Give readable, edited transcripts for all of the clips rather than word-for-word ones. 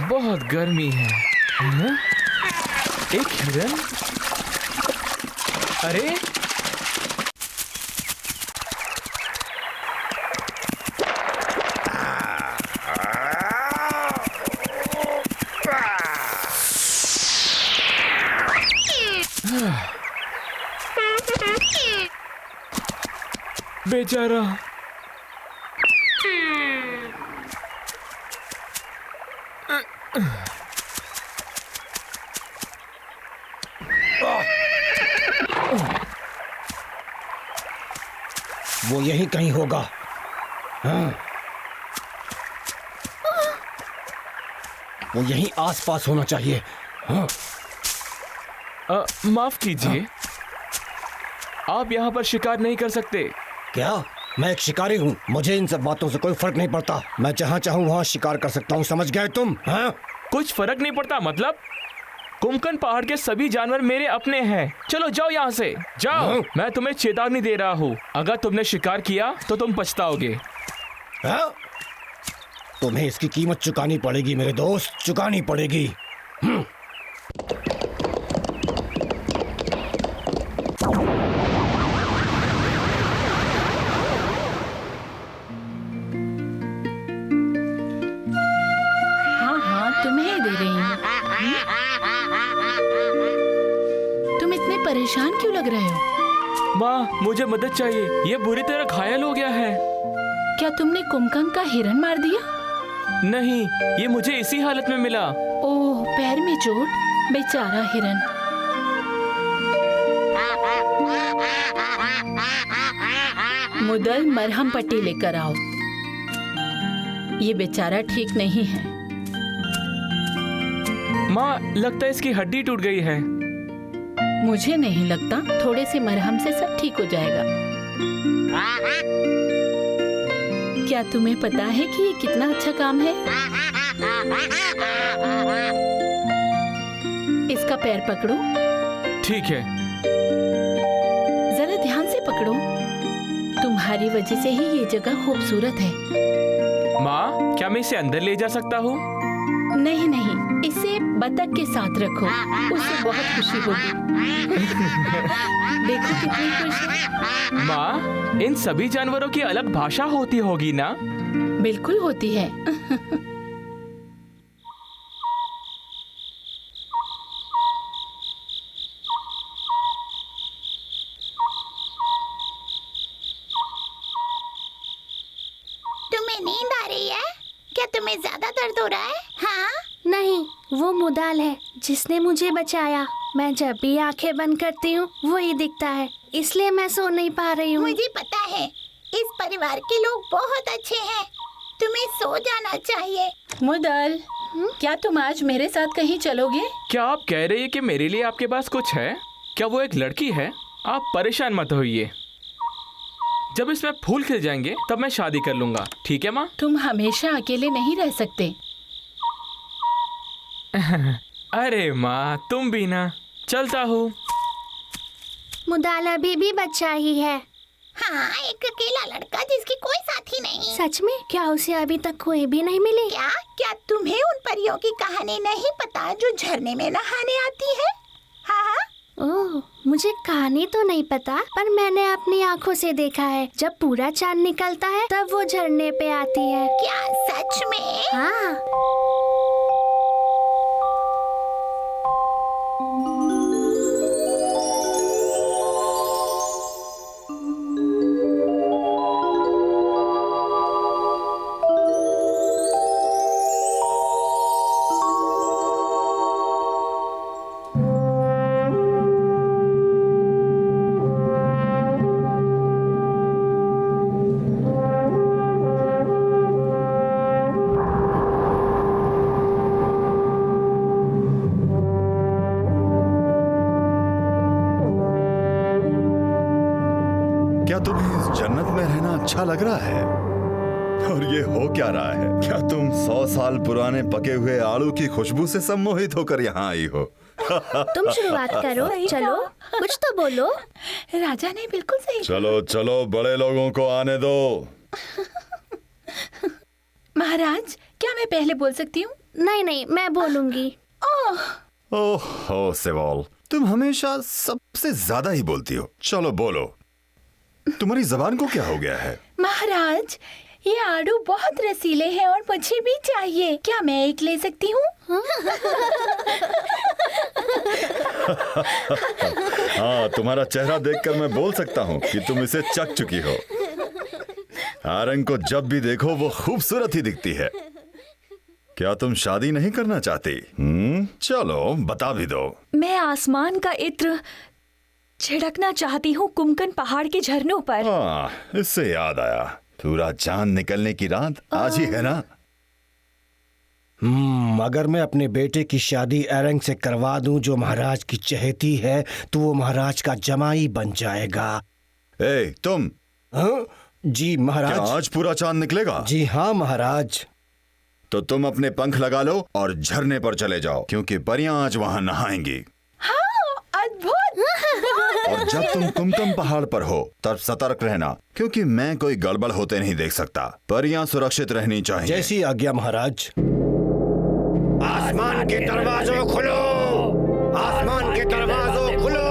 बहुत गर्मी है। हाँ? एक हिरन? अरे बेचारा। वो यहीं कहीं होगा। हाँ। वो यहीं आसपास होना चाहिए। हाँ। माफ कीजिए, आप यहाँ पर शिकार नहीं कर सकते। क्या? मैं एक शिकारी हूँ, मुझे इन सब बातों से कोई फर्क नहीं पड़ता। मैं जहाँ चाहूँ वहाँ शिकार कर सकता हूँ, समझ गए तुम? हाँ? कुछ फर्क नहीं पड़ता मतलब? कुमकन पहाड़ के सभी जानवर मेरे अपने हैं। चलो जाओ यहाँ से, जाओ। हाँ? मैं तुम्हें चेतावनी दे रहा हूँ, अगर तुमने शिकार किया तो तुम पछताओगे। हाँ? तुम्हें इसकी कीमत चुकानी पड़ेगी मेरे दोस्त, चुकानी पड़ेगी। हाँ, तुम्हें ही दे रही हूँ। तुम इतने परेशान क्यों लग रहे हो? माँ, मुझे मदद चाहिए, ये बुरी तरह घायल हो गया है। क्या तुमने कुमकन का हिरन मार दिया? नहीं, ये मुझे इसी हालत में मिला। ओह, पैर में चोट, बेचारा हिरन। मुदल, मरहम पट्टी लेकर आओ। ये बेचारा ठीक नहीं है। माँ, लगता है इसकी हड्डी टूट गई है। मुझे नहीं लगता, थोड़े से मरहम से सब ठीक हो जाएगा। क्या तुम्हें पता है कि ये कितना अच्छा काम है? इसका पैर पकड़ो। ठीक है। जरा ध्यान से पकड़ो। तुम्हारी वजह से ही ये जगह खूबसूरत है। माँ, क्या मैं इसे अंदर ले जा सकता हूँ? नहीं नहीं, इसे बतख के साथ रखो, उसे बहुत खुशी होगी। देखो कितनी खुश है। माँ, इन सभी जानवरों की अलग भाषा होती होगी ना? बिल्कुल होती है। तुम्हें नींद आ रही है? क्या तुम्हें ज्यादा दर्द हो रहा है? हाँ? नहीं, वो मुदाल है जिसने मुझे बचाया। मैं जब भी आंखें बंद करती हूँ वही दिखता है, इसलिए मैं सो नहीं पा रही हूँ। मुझे पता है, इस परिवार के लोग बहुत अच्छे हैं। तुम्हें सो जाना चाहिए। मुदल, क्या तुम आज मेरे साथ कहीं चलोगे? क्या आप कह रही है कि मेरे लिए आपके पास कुछ है? क्या वो एक लड़की है? आप परेशान मत होइए, जब इसमें फूल खिल जाएंगे तब मैं शादी कर लूंगा, ठीक है माँ? तुम हमेशा अकेले नहीं रह सकते। अरे माँ, तुम भी ना। चलता हूँ। मुदाल अभी भी बच्चा ही है। हाँ, एक अकेला लड़का जिसकी कोई साथी नहीं। सच में? क्या उसे अभी तक कोई भी नहीं मिली? क्या तुम्हें उन परियों की कहानी नहीं पता जो झरने में नहाने आती है? हाँ? ओह, मुझे कहानी तो नहीं पता, पर मैंने अपनी आँखों से देखा है, जब पूरा चांद निकलता है तब वो झरने पे आती है। क्या सच में? हाँ। क्या तुम्हें इस जन्नत में रहना अच्छा लग रहा है? और ये हो क्या रहा है? क्या तुम 100 साल पुराने पके हुए आलू की खुशबू से सम्मोहित होकर यहाँ आई हो? तुम शुरुआत करो, चलो कुछ तो बोलो। राजा ने बिल्कुल सही। चलो चलो, बड़े लोगों को आने दो। महाराज, क्या मैं पहले बोल सकती हूँ? नहीं नहीं, मैं बोलूंगी। ओहो सेवॉल, तुम हमेशा सबसे ज्यादा ही बोलती हो। चलो बोलो, तुम्हारी जबान को क्या हो गया है? महाराज, ये आड़ू बहुत रसीले हैं और मुझे भी चाहिए। क्या मैं एक ले सकती हूँ? हाँ, तुम्हारा चेहरा देखकर मैं बोल सकता हूँ कि तुम इसे चख चुकी हो। आरंग को जब भी देखो वो खूबसूरत ही दिखती है। क्या तुम शादी नहीं करना चाहती? चलो बता भी दो। मैं आसमान का इत्र छिड़कना चाहती हूँ कुमकन पहाड़ के झरनों पर। हाँ, इससे याद आया, पूरा चांद निकलने की रात आज ही है ना? अगर मैं अपने बेटे की शादी एरंग से करवा दूं जो महाराज की चहेती है, तो वो महाराज का जमाई बन जाएगा। ए, तुम? हाँ? जी महाराज। क्या आज पूरा चांद निकलेगा? जी हाँ महाराज। तो तुम अपने पंख लगा लो और झरने पर चले जाओ, क्योंकि परियां आज वहां नहाएंगी। हाँ, अद्भुत। और जब तुम कुमकुम पहाड़ पर हो तब सतर्क रहना, क्योंकि मैं कोई गड़बड़ होते नहीं देख सकता। परियां सुरक्षित रहनी चाहिए। जैसी आज्ञा महाराज। आसमान के दरवाजों खोलो, आसमान के दरवाजों खोलो।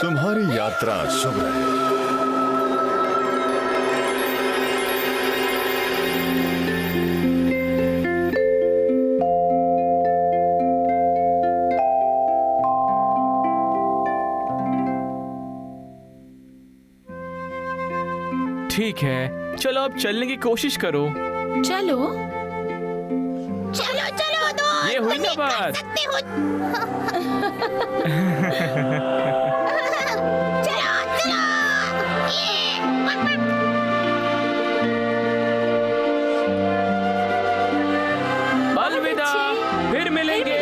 तुम्हारी यात्रा शुभ रहे। ठीक है, चलो अब चलने की कोशिश करो। चलो। चलो चलो दो। ये हुई ना बात। सकते हो। चलो चलो। अलविदा, फिर मिलेंगे।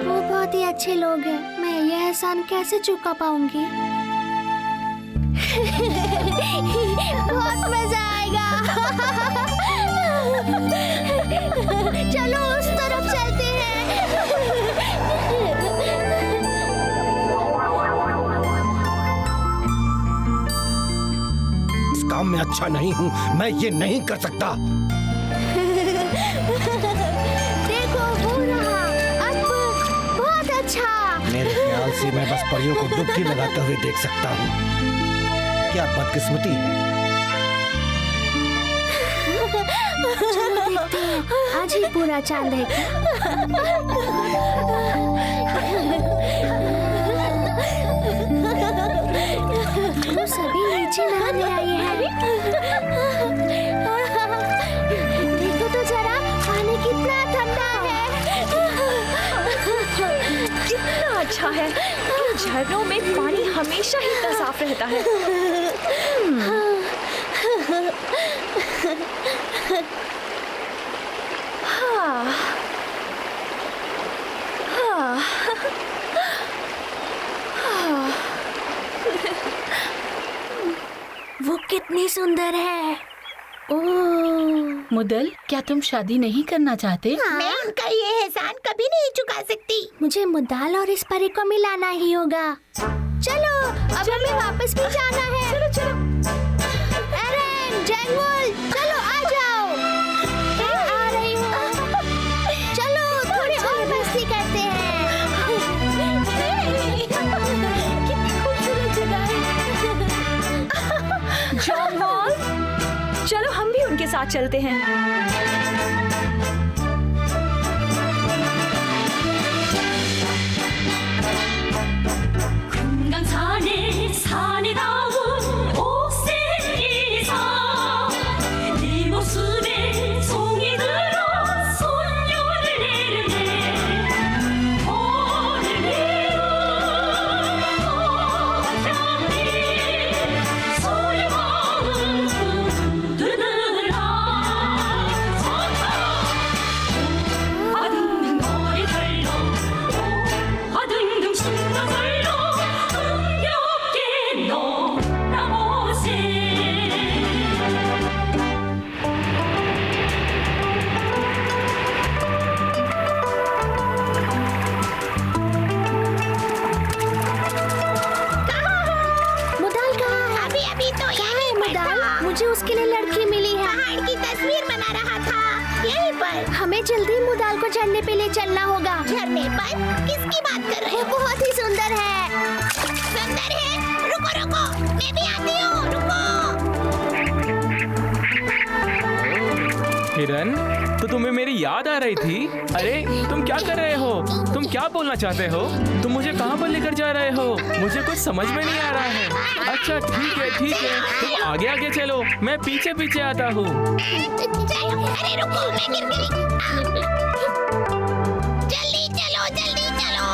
वो बहुत ही अच्छे लोग हैं। मैं ये एहसान कैसे चुका पाऊंगी? बहुत मजा आएगा। चलो उस तरफ चलते हैं। इस काम में अच्छा नहीं हूँ, मैं ये नहीं कर सकता। देखो वो रहा, अब बहुत अच्छा। मेरे ख्याल से मैं बस परियों को डुबकी लगाते हुए देख सकता हूँ। क्या बदकिस्मती है। चलो देखते हैं, आज ही पूरा चांद है। वो सभी नीचे नहाने आई है। देखो तो जरा, पानी कितना ठंडा है। कितना अच्छा है। इन झरनों में पानी हमेशा ही इतना साफ रहता है। हाँ। हाँ। हाँ। वो कितनी सुंदर है। ओह मुदल, क्या तुम शादी नहीं करना चाहते? मैं उनका ये एहसान कभी नहीं चुका सकती। मुझे मुद्दाल और इस परी को मिलाना ही होगा। चलो अब हमें वापस भी जाना है। चलो चलो। एरन, जैंगुल, चलो आ जाओ। मैं आ रही हूँ। चलो थोड़ी और मस्ती करते हैं। कितनी खूबसूरत जगह है। जॉन वॉल, चलो हम भी उनके साथ चलते हैं। 건강산에 산에다운 옥새이사 네 모습에 송이 들어 손녀를 내리네 오늘이로 어장니 소유마은 든든한 मुझे उसके लिए लड़की मिली है। पहाड़ की तस्वीर बना रहा था यहीं पर। हमें जल्दी मुदाल को झरने पे ले चलना होगा। झरने पर किसकी बात कर रहे वो हो? बहुत ही सुंदर है। सुंदर है? रुको रुको, मैं भी आती हूँ, रुको। हिरन, तो तुम्हें मेरी याद आ रही थी? अरे तुम क्या कर रहे हो? तुम क्या बोलना चाहते हो? तुम मुझे कहाँ पर लेकर जा रहे हो? मुझे कुछ समझ में नहीं आ रहा है। अच्छा ठीक है, तुम आगे आगे चलो, मैं पीछे पीछे आता हूँ। अरे रुको, मैं गिर गई। जल्दी चलो।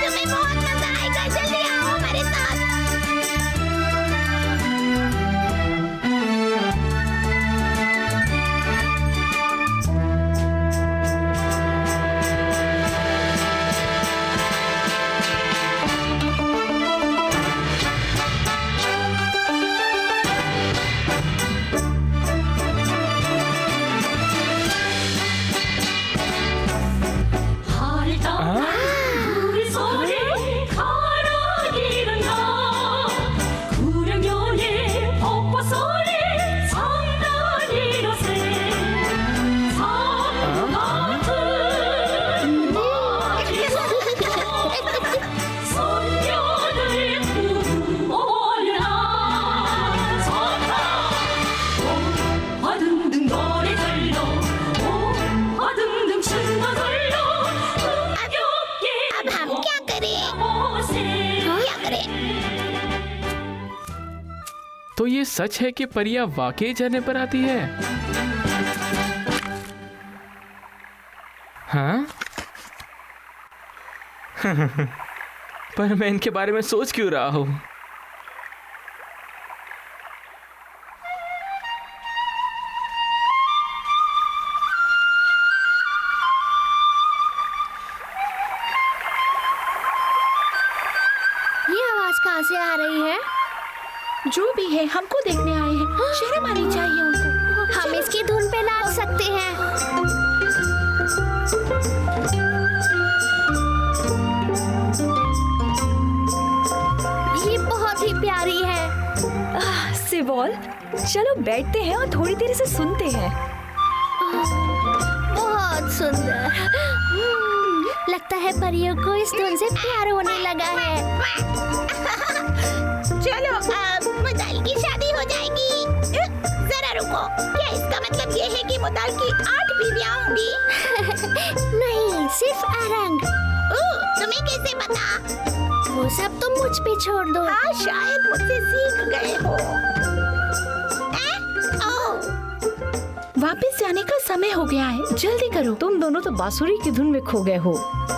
तुम्हें बहुत मजा आएगा, जल्दी आओ हमारे साथ। 하늘따 우리 소리 가라기는가 구령연의 벚꽃 소리 상단이로세 산 같은 마지막에 손녀들 부모려라 선다 화등등 노래 절로 화등등 춤도 절로 अब हम क्या करें? क्या करें? तो ये सच है कि परियां वाकई झरने पर आती है? हाँ? पर मैं इनके बारे में सोच क्यों रहा हूँ? ये आवाज कहाँ से आ रही है? जो भी है हमको देखने आए हैं। शर्म आनी चाहिए उनको। हम इसकी धुन पे नाच सकते हैं। ये बहुत ही प्यारी है। सिवॉल, चलो बैठते हैं और थोड़ी देर इसे सुनते हैं। बहुत सुंदर। लगता है परियों को इस धुन से प्यार होने लगा है। चलो अब मुदाल की शादी हो जाएगी। जरा रुको, क्या इसका मतलब ये है कि मुदाल की 8 बीवियां होंगी? नहीं, सिर्फ अरंग। तुम्हें कैसे पता? वो सब तुम मुझ पे छोड़ दो। हाँ, शायद मुझसे सीख गए हो। वापस जाने का समय हो गया है, जल्दी करो। तुम दोनों तो बांसुरी की धुन में खो गए हो।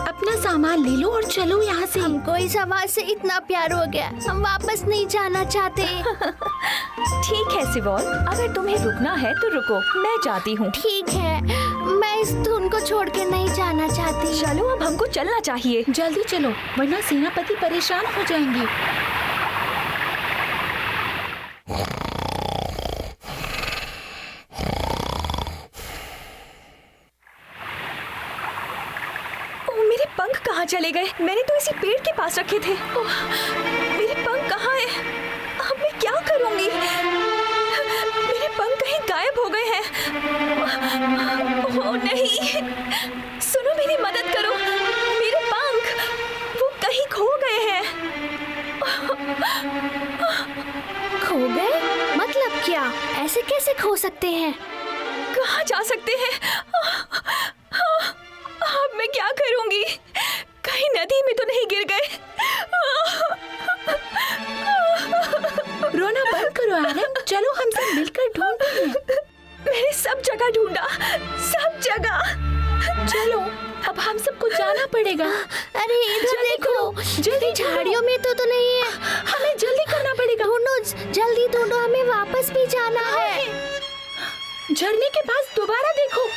अपना सामान ले लो और चलो यहाँ से। हमको इस आवाज से इतना प्यार हो गया, हम वापस नहीं जाना चाहते। ठीक है सिवॉल, अगर तुम्हें रुकना है तो रुको, मैं जाती हूँ। ठीक है, मैं इस धुन को छोड़ के नहीं जाना चाहती। चलो अब हमको चलना चाहिए। जल्दी चलो, वरना सेनापति परेशान हो जाएंगे। मेरे पंख कहाँ चले गए? मैंने तो इसी पेड़ के पास रखे थे। ओह, मेरे पंख कहाँ हैं? अब मैं क्या करूंगी? मेरे पंख कहीं गायब हो गए हैं। ओह नहीं, सुनो मेरी मदद करो। मेरे पंख वो कहीं खो गए हैं। खो गए? मतलब क्या? ऐसे कैसे खो सकते हैं? कहाँ जा सकते हैं? अब मैं क्या करूंगी? कहीं नदी में तो नहीं गिर गए? रोना बंद करो आरंग, चलो हम सब मिलकर ढूंढते हैं। मैंने सब जगह ढूंढा, सब जगह। चलो, अब हम सबको जाना पड़ेगा। अरे इधर देखो, जल्दी झाड़ियों में तो नहीं है। हमें जल्दी करना पड़ेगा। ढूंढो, जल्दी ढूंढो, हमें वापस भी जाना है। झरने के पास दोबारा देखो।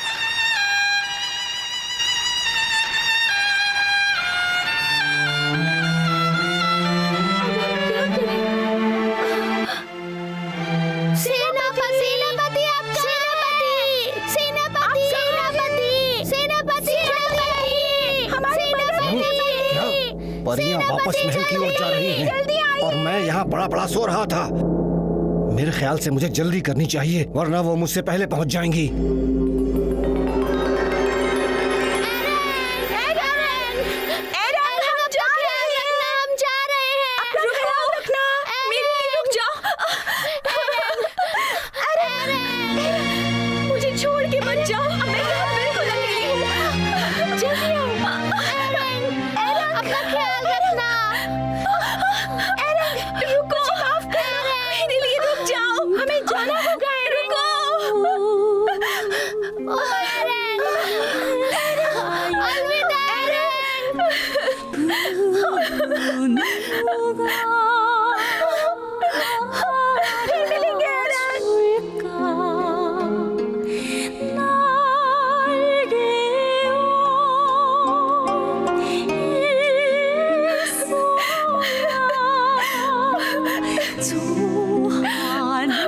परियां वापस महल की ओर जा रही हैं और मैं यहाँ बड़ा बड़ा सो रहा था। मेरे ख्याल से मुझे जल्दी करनी चाहिए, वरना वो मुझसे पहले पहुंच जाएंगी। मुझे छोड़ के मत जाओ, मैं यहाँ बिल्कुल अकेली हूँ। जल्दी आओ। अपना ख्याल रखना। रुको, माफ करो, मेरे लिए रुक जाओ, हमें जाना होगा। रुको। अलविदा फिर मिलेंगे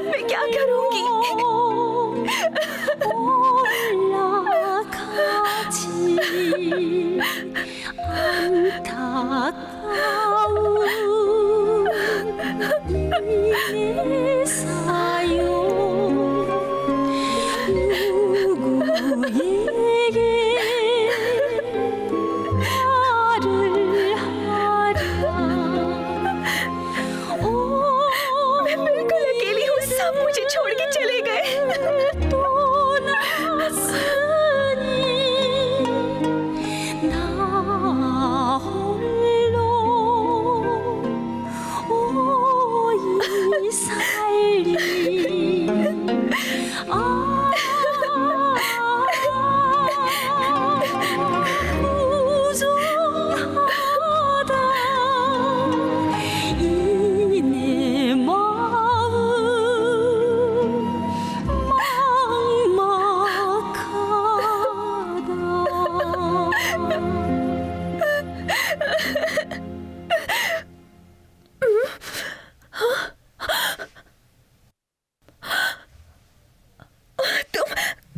मैं क्या करूंगी? मैं बिल्कुल अकेली हूँ, सब मुझे छोड़ के चले गए।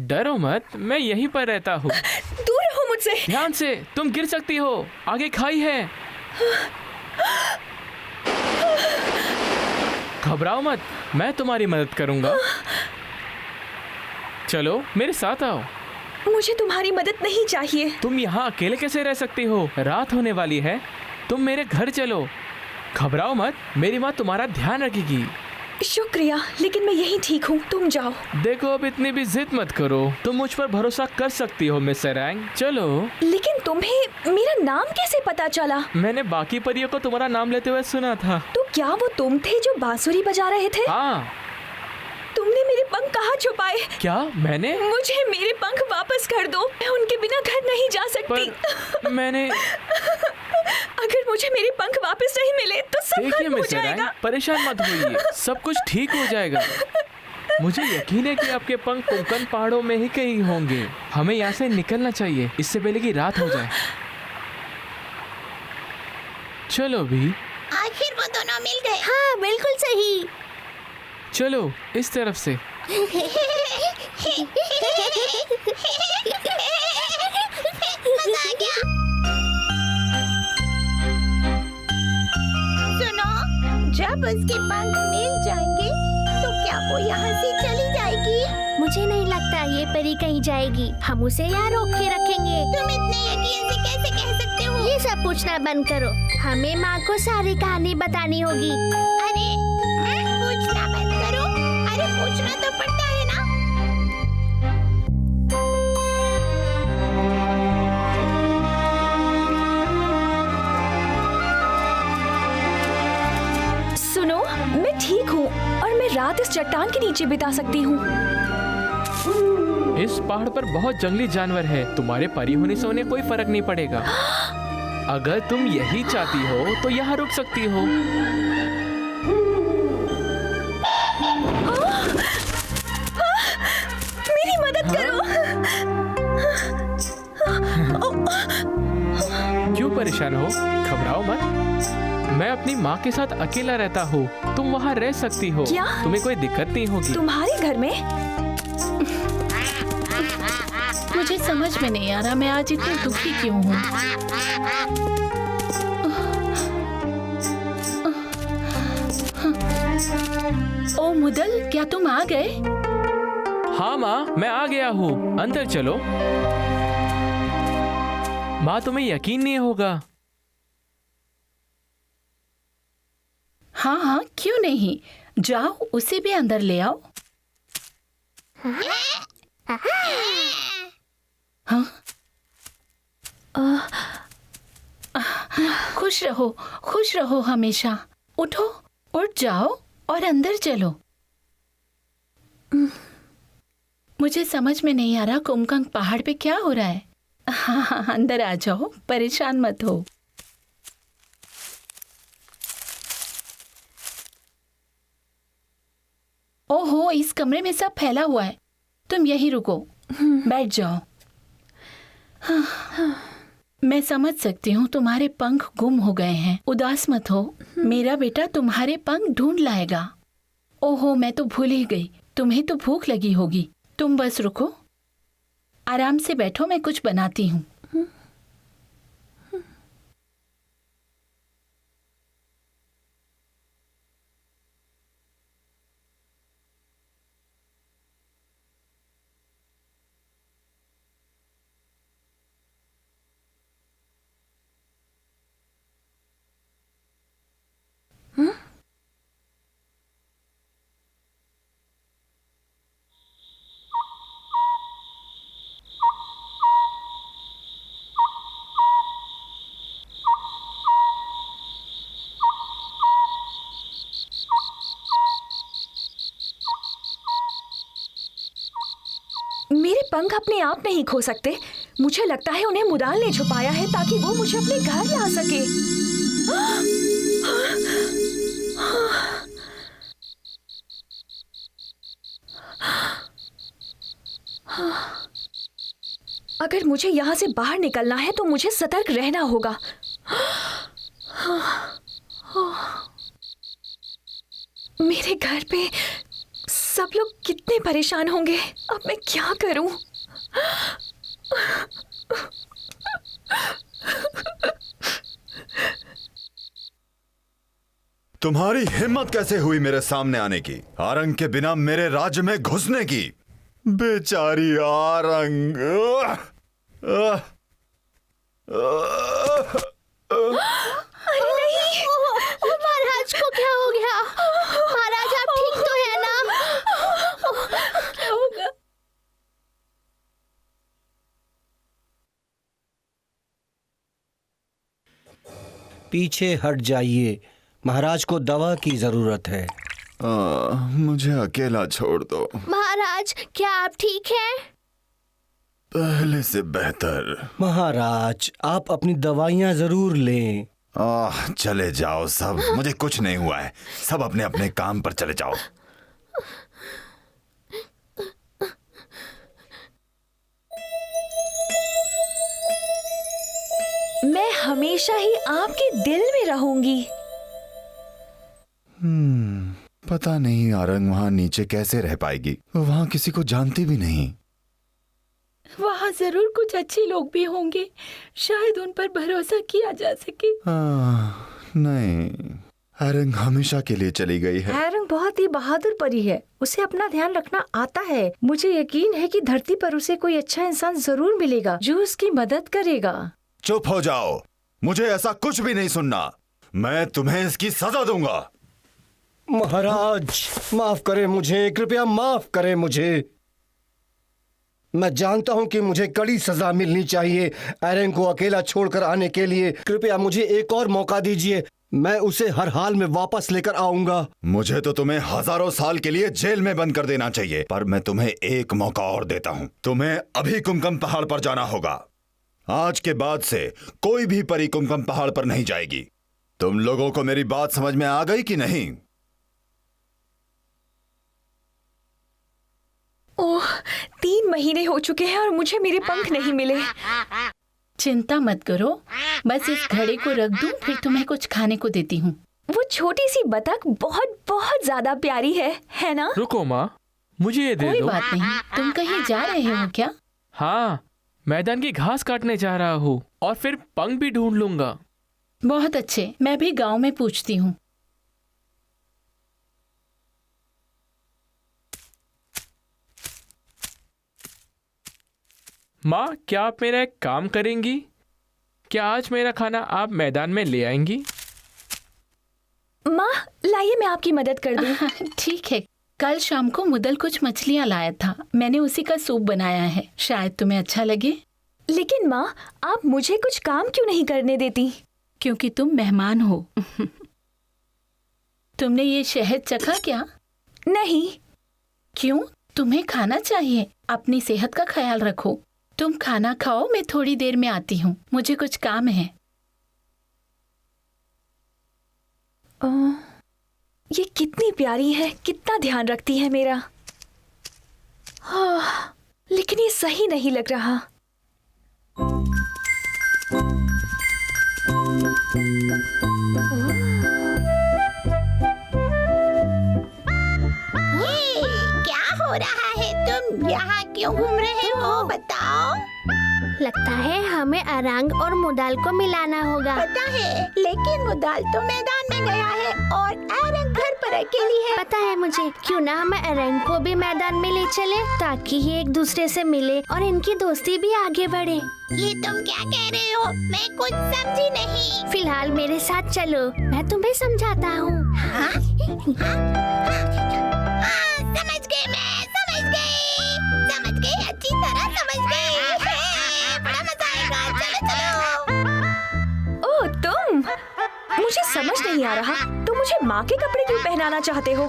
डरो मत, मैं यहीं पर रहता हूँ। दूर रहो मुझसे। ध्यान से, तुम गिर सकती हो, आगे खाई है। घबराओ मत, मैं तुम्हारी मदद करूंगा। चलो मेरे साथ आओ। मुझे तुम्हारी मदद नहीं चाहिए। तुम यहाँ अकेले कैसे रह सकती हो? रात होने वाली है, तुम मेरे घर चलो। घबराओ मत, मेरी माँ तुम्हारा ध्यान रखेगी। शुक्रिया, लेकिन मैं यहीं ठीक हूँ, तुम जाओ। देखो अब इतनी भी जिद मत करो, तुम मुझ पर भरोसा कर सकती हो मिस एरैंग। चलो। लेकिन तुम्हें मेरा नाम कैसे पता चला? मैंने बाकी परियों को तुम्हारा नाम लेते हुए सुना था। तो क्या वो तुम थे जो बांसुरी बजा रहे थे? हाँ। तुमने मेरे पंख कहाँ छुपाए? क्या मैंने? मुझे मेरे पंख वापस कर दो, मैं उनके बिना घर नहीं जा सकती। पर मैंने अगर मुझे मेरे पंख वापस नहीं मिले तो सब देखिए खत्म हो मिस एरैंग, जाएगा। परेशान मत होइए, सब कुछ ठीक हो जाएगा। मुझे यकीन है कि आपके पंख कोंकण पहाड़ों में ही कहीं होंगे। हमें यहाँ से निकलना चाहिए, इससे पहले कि रात हो जाए। चलो भी। आखिर वो दोनों मिल गए। हाँ बिल्कुल सही। चलो इस तरफ से। मजा आ गया। सुनो, जब उसके पंख मिल जाएंगे तो क्या वो यहाँ से चली जाएगी? मुझे नहीं लगता ये परी कहीं जाएगी, हम उसे यहाँ रोक के रखेंगे। तुम इतने यकीन से कैसे कह सकते हो? ये सब पूछना बंद करो, हमें माँ को सारी कहानी बतानी होगी। अरे पूछना बंद करो। अरे पूछना तो पड़ता है ना। सुनो, मैं ठीक हूँ और मैं रात इस चट्टान के नीचे बिता सकती हूँ। इस पहाड़ पर बहुत जंगली जानवर है, तुम्हारे परी होने से उन्हें कोई फर्क नहीं पड़ेगा। अगर तुम यही चाहती हो तो यहाँ रुक सकती हो। मेरी मदद करो। क्यों परेशान हो? घबराओ मत, मैं अपनी माँ के साथ अकेला रहता हूँ, तुम वहाँ रह सकती हो। क्या? तुम्हें कोई दिक्कत नहीं होगी। तुम्हारे घर में? मुझे समझ में नहीं आ रहा मैं आज इतनी दुखी क्यों हूँ। ओ मुदल, क्या तुम आ गए? हाँ माँ, मैं आ गया हूँ। अंदर चलो। माँ, तुम्हें यकीन नहीं होगा। हाँ हाँ, क्यों नहीं, जाओ उसे भी अंदर ले आओ। हाँ, खुश रहो हमेशा। उठो, उठ जाओ और अंदर चलो। मुझे समझ में नहीं आ रहा कुमकंग पहाड़ पे क्या हो रहा है। हाँ हाँ, अंदर आ जाओ, परेशान मत हो। ओहो, इस कमरे में सब फैला हुआ है। तुम यहीं रुको, बैठ जाओ। हाँ, मैं समझ सकती हूँ तुम्हारे पंख गुम हो गए हैं। उदास मत हो, मेरा बेटा तुम्हारे पंख ढूंढ लाएगा। ओहो, मैं तो भूल ही गई, तुम्हें तो भूख लगी होगी। तुम बस रुको, आराम से बैठो, मैं कुछ बनाती हूँ। मेरे पंख अपने आप नहीं खो सकते। मुझे लगता है उन्हें मुदाल ने छुपाया है ताकि वो मुझे अपने घर ला सके। अगर मुझे यहाँ से बाहर निकलना है तो मुझे सतर्क रहना होगा। मेरे घर पे सब लोग कितने परेशान होंगे। अब मैं क्या करूं? तुम्हारी हिम्मत कैसे हुई मेरे सामने आने की, आरंग के बिना मेरे राज्य में घुसने की? बेचारी आरंग। अरे नहीं, महाराज को क्या हो गया? महाराज आप ठीक तो है ना? क्या होगा? पीछे हट जाइए, महाराज को दवा की जरूरत है। मुझे अकेला छोड़ दो। महाराज क्या आप ठीक हैं? पहले से बेहतर। महाराज आप अपनी दवाइयाँ जरूर लें। चले जाओ सब, मुझे कुछ नहीं हुआ है। सब अपने अपने काम पर चले जाओ। मैं हमेशा ही आपके दिल में रहूंगी। पता नहीं आरंग वहां नीचे कैसे रह पाएगी। वहां किसी को जानती भी नहीं। वहाँ जरूर कुछ अच्छे लोग भी होंगे, शायद उन पर भरोसा किया जा सके। नहीं, आरंग हमेशा के लिए चली गई है। आरंग बहुत ही बहादुर परी है, उसे अपना ध्यान रखना आता है। मुझे यकीन है कि धरती पर उसे कोई अच्छा इंसान जरूर मिलेगा जो उसकी मदद करेगा। चुप हो जाओ, मुझे ऐसा कुछ भी नहीं सुनना। मैं तुम्हें इसकी सजा दूंगा। महाराज माफ करें मुझे, कृपया माफ करें मुझे। मैं जानता हूं कि मुझे कड़ी सजा मिलनी चाहिए एरेंग को अकेला छोड़कर आने के लिए। कृपया मुझे एक और मौका दीजिए, मैं उसे हर हाल में वापस लेकर आऊंगा। मुझे तो तुम्हें हजारों साल के लिए जेल में बंद कर देना चाहिए, पर मैं तुम्हें एक मौका और देता हूं। तुम्हें अभी कुमकुम पहाड़ पर जाना होगा। आज के बाद से कोई भी परी कुमकुम पहाड़ पर नहीं जाएगी। तुम लोगों को मेरी बात समझ में आ गई कि नहीं? ओह, 3 महीने हो चुके हैं और मुझे मेरे पंख नहीं मिले। चिंता मत करो, बस इस घड़े को रख दूं, फिर तुम्हें कुछ खाने को देती हूँ। वो छोटी सी बतख बहुत बहुत ज्यादा प्यारी है ना? रुको माँ, मुझे ये दे कोई दो। बात नहीं, तुम कहीं जा रहे हो क्या? हाँ, मैदान की घास काटने जा रहा हूँ और फिर पंख भी ढूंढ लूंगा। बहुत अच्छे, मैं भी गांव में पूछती हूँ। माँ, क्या आप मेरा एक काम करेंगी? क्या आज मेरा खाना आप मैदान में ले आएंगी? माँ, लाइए मैं आपकी मदद कर दूं। ठीक है। कल शाम को मुदल कुछ मछलियाँ लाया था, मैंने उसी का सूप बनाया है, शायद तुम्हें अच्छा लगे। लेकिन माँ, आप मुझे कुछ काम क्यों नहीं करने देती? क्योंकि तुम मेहमान हो। तुमने ये शहद चखा क्या? नहीं। क्यों? तुम्हें खाना चाहिए। अपनी सेहत का ख्याल रखो। तुम खाना खाओ, मैं थोड़ी देर में आती हूँ, मुझे कुछ काम है। ये कितनी प्यारी है, कितना ध्यान रखती है मेरा। हाँ, लेकिन ये सही नहीं लग रहा। ये क्या हो रहा है? तुम यहाँ क्यों घूम रहे हो? बताओ। लगता है हमें अरंग और मुदाल को मिलाना होगा। पता है, लेकिन मुदाल तो मैदान में गया है और अरंग घर पर अकेली है। पता है मुझे, क्यों ना हम अरंग को भी मैदान में ले चले ताकि ये एक दूसरे से मिले और इनकी दोस्ती भी आगे बढ़े। ये तुम क्या कह रहे हो? मैं कुछ समझी नहीं। फिलहाल मेरे साथ चलो, मैं तुम्हें समझाता हूँ। समझ गई, मैं समझ गई, अच्छी तरह समझ गई। बड़ा मजा आएगा, चलो चलो। ओह, तुम? मुझे समझ नहीं आ रहा, तुम मुझे माँ के कपड़े क्यों पहनाना चाहते हो?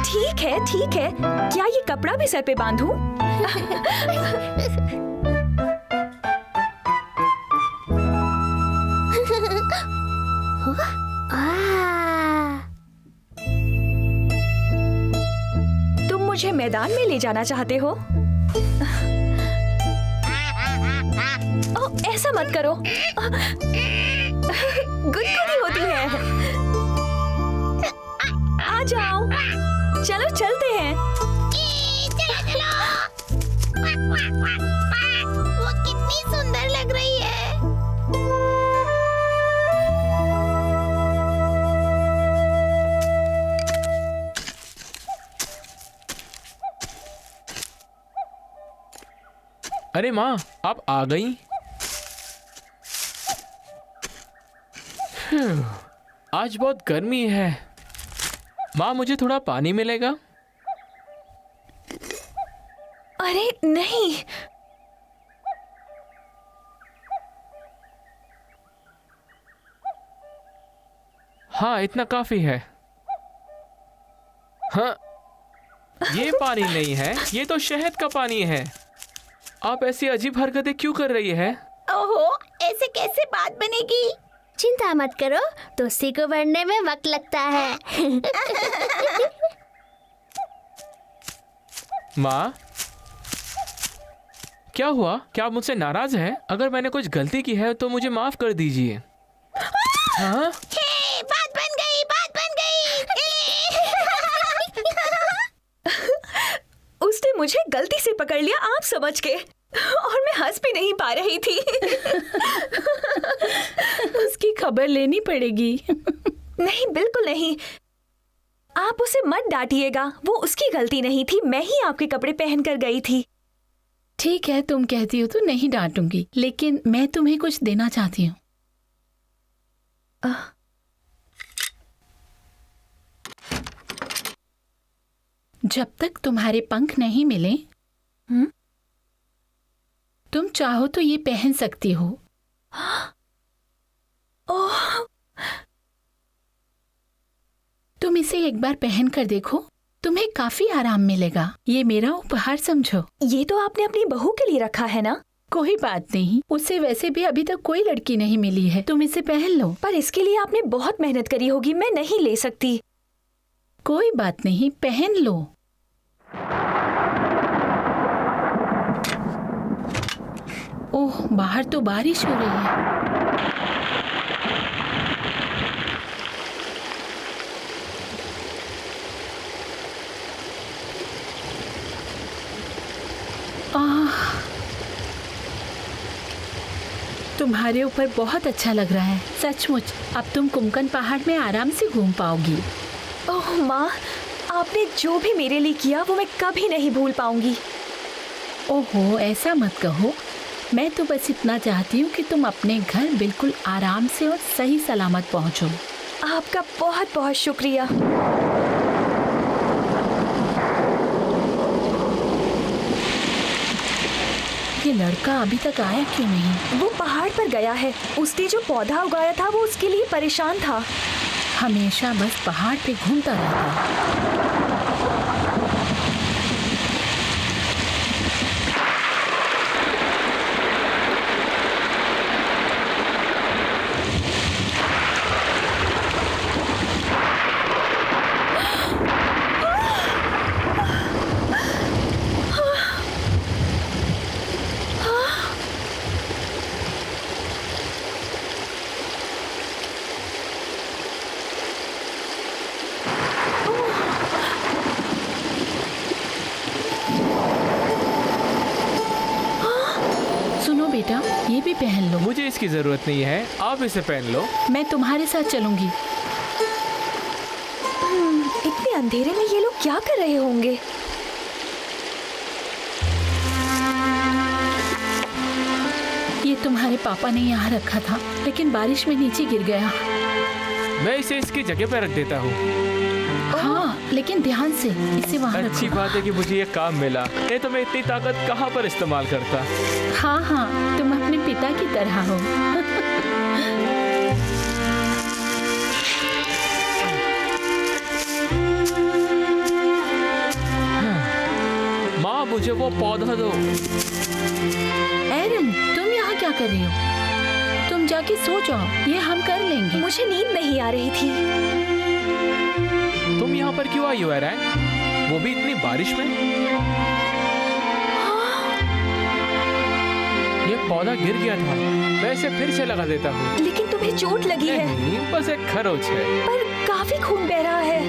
ठीक है, ठीक है, क्या ये कपड़ा भी सर पे बांधूं? तुम मुझे मैदान में ले जाना चाहते हो? ओह, ऐसा मत करो, गुदगुदी होती है। आ जाओ, चलो चलते हैं। चलो। वो कितनी सुंदर लग रही है। अरे माँ, आप आ गई? आज बहुत गर्मी है। माँ, मुझे थोड़ा पानी मिलेगा? अरे नहीं, हाँ, इतना काफी है। हाँ, ये पानी नहीं है, ये तो शहद का पानी है। आप ऐसी अजीब हरकतें क्यों कर रही है? ओहो, ऐसे कैसे बात बनेगी? चिंता मत करो, दोस्ती को बढ़ने में वक्त लगता है। माँ, क्या हुआ? क्या आप मुझसे नाराज हैं? अगर मैंने कुछ गलती की है तो मुझे माफ कर दीजिए। हाँ? हे, बात बन गई, बात बन गई। उसने मुझे गलती से पकड़ लिया, आप समझ के, और मैं हंस भी नहीं पा रही थी। उसकी खबर लेनी पड़ेगी। नहीं, बिल्कुल नहीं, आप उसे मत डांटिएगा, वो उसकी गलती नहीं थी, मैं ही आपके कपड़े पहन कर गई थी। ठीक है, तुम कहती हो तो नहीं डांटूंगी, लेकिन मैं तुम्हें कुछ देना चाहती हूँ। जब तक तुम्हारे पंख नहीं मिले, तुम चाहो तो ये पहन सकती हो। ओह, तुम इसे एक बार पहन कर देखो, तुम्हें काफी आराम मिलेगा। ये मेरा उपहार समझो। ये तो आपने अपनी बहू के लिए रखा है ना? कोई बात नहीं, उसे वैसे भी अभी तक कोई लड़की नहीं मिली है, तुम इसे पहन लो। पर इसके लिए आपने बहुत मेहनत करी होगी, मैं नहीं ले सकती। कोई बात नहीं, पहन लो। ओह, बाहर तो बारिश हो रही है। तुम्हारे ऊपर बहुत अच्छा लग रहा है, सचमुच। अब तुम कुमकन पहाड़ में आराम से घूम पाओगी। ओह माँ, आपने जो भी मेरे लिए किया वो मैं कभी नहीं भूल पाऊंगी। ओहो, ऐसा मत कहो। मैं तो बस इतना चाहती हूँ कि तुम अपने घर बिल्कुल आराम से और सही सलामत पहुँचो। आपका बहुत बहुत शुक्रिया। ये लड़का अभी तक आया क्यों नहीं? वो पहाड़ पर गया है। उसने जो पौधा उगाया था वो उसके लिए परेशान था। हमेशा बस पहाड़ पे घूमता रहता है। सुनो बेटा, ये भी पहन लो। मुझे इसकी जरूरत नहीं है, आप इसे पहन लो। मैं तुम्हारे साथ चलूंगी। इतने अंधेरे में ये लोग क्या कर रहे होंगे? ये तुम्हारे पापा ने यहाँ रखा था, लेकिन बारिश में नीचे गिर गया। मैं इसे इसकी जगह पर रख देता हूँ। हाँ, लेकिन ध्यान से इसे वहाँ अच्छी रखो। बात है कि मुझे ये काम मिला, नहीं तो मैं इतनी ताकत कहाँ पर इस्तेमाल करता। हाँ हाँ, तुम अपने पिता की तरह हो। माँ, मुझे वो पौधा दो। एरन, तुम यहाँ क्या कर रही हो? तुम जाके सो जाओ, ये हम कर लेंगे। मुझे नींद नहीं आ रही थी। तुम यहाँ पर क्यों आई हो एरन? वो भी इतनी बारिश में? ये पौधा गिर गया था, मैं इसे फिर से लगा देता हूँ। लेकिन तुम्हें चोट लगी है। नहीं, बस एक खरोच है। पर काफी खून बह रहा है।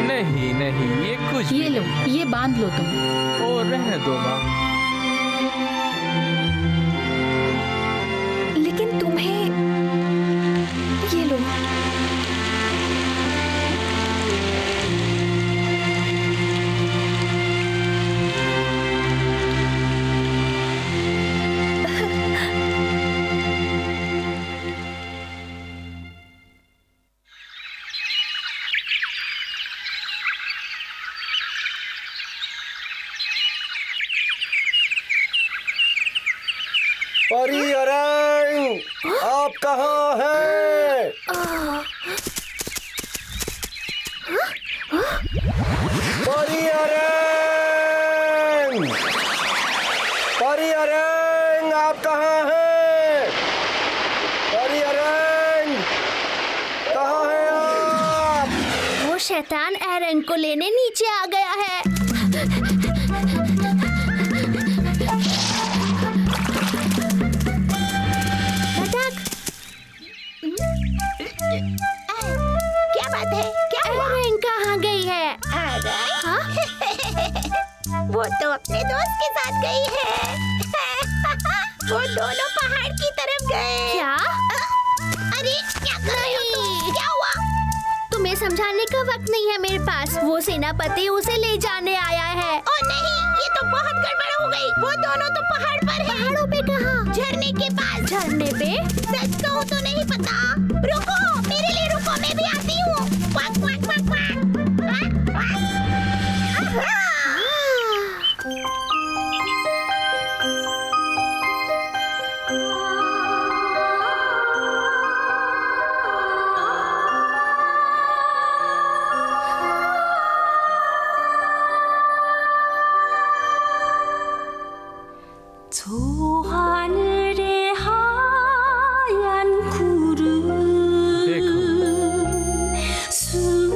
नहीं नहीं, ये कुछ ये भी लो, नहीं। ये बांध लो तुम। ओ, रहने दो माँ। लेकिन तुम्हें ये लो। परी अरंग, आप कहाँ हैं? परी अरंग, परी अरंग, आप कहाँ हैं? परी अरंग, कहाँ हैं आप? वो शैतान एरन को लेने नीचे आ गया है। क्या बात है? क्या हुआ? एरन कहाँ गई है? आ गई? हाँ? वो तो अपने दोस्त के साथ गई है। वो दोनों पहाड़ की तरफ गए। क्या? अरे क्या कर रहे हो तुम? क्या हुआ? तुम्हें समझाने का वक्त नहीं है मेरे पास। वो सेनापति उसे ले जाने आया है। ओ नहीं, ये तो बहुत गड़बड़ हो गई। वो दोनों तो पहाड़ पर हैं। पहाड़ों पे कहाँ? झरने के पास। झरने पे? सच कहूँ तो नहीं पता। रुको, मेरे लिए रुको, मैं भी आती हूँ। Quack quack quack quack. Quack, quack. आहा! 저 하늘의 하얀 구름 देखो, 숨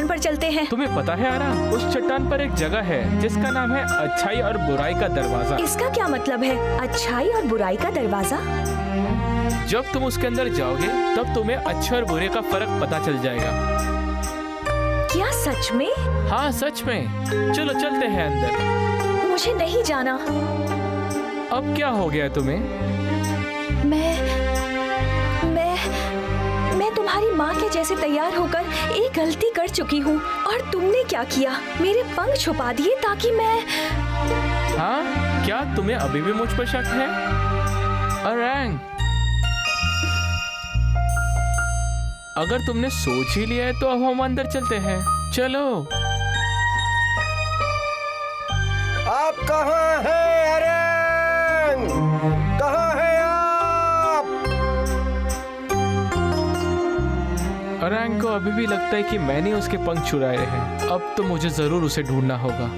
पर चलते हैं। तुम्हें पता है आरा, उस चट्टान पर एक जगह है जिसका नाम है अच्छाई और बुराई का दरवाजा। इसका क्या मतलब है, अच्छाई और बुराई का दरवाजा? जब तुम उसके अंदर जाओगे तब तुम्हें अच्छे और बुरे का फर्क पता चल जाएगा। क्या सच में? हाँ सच में। चलो चलते हैं अंदर। मुझे नहीं जाना। अब क्या हो गया तुम्हें? मैं तुम्हारी माँ के जैसे तैयार होकर एक गलती कर चुकी हूँ। और तुमने क्या किया, मेरे पंख छुपा दिए ताकि मैं... हाँ, क्या तुम्हें अभी भी मुझ पर शक है? अरैंग, अगर तुमने सोच ही लिया है तो अब हम अंदर चलते हैं। चलो। आप कहाँ हैं अरैंग? कहाँ हैं आप? अरैंग को अभी भी लगता है कि मैंने उसके पंख चुराए हैं। अब तो मुझे जरूर उसे ढूंढना होगा।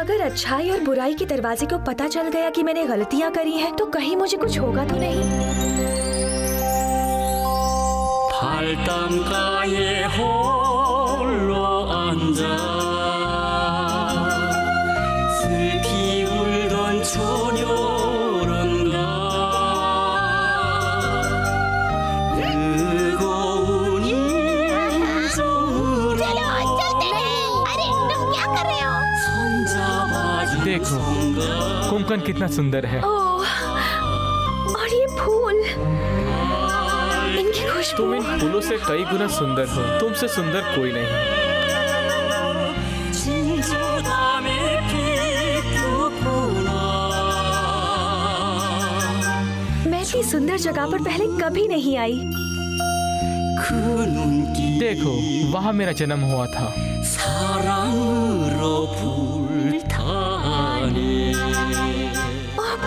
अगर अच्छाई और बुराई के दरवाजे को पता चल गया कि मैंने गलतियाँ करी हैं, तो कहीं मुझे कुछ होगा तो नहीं। 발담가에 홀로 앉아 슬피 울던 소녀란가 뜨거운 인정으로 चलो चलते हैं। अरे तुम क्या कर रहे हो? 손잡아준 देखो, कुंकन कितना सुंदर है। ओह, और ये फूल, इनकी खुशबू। तुम इन फूलों से कई गुना सुंदर हो। तुमसे सुंदर कोई नहीं। 진주담에 피었구나 मैं इतनी सुंदर जगह पर पहले कभी नहीं आई। 그 눈길 देखो, वहाँ मेरा जन्म हुआ था। 사랑으로 불타네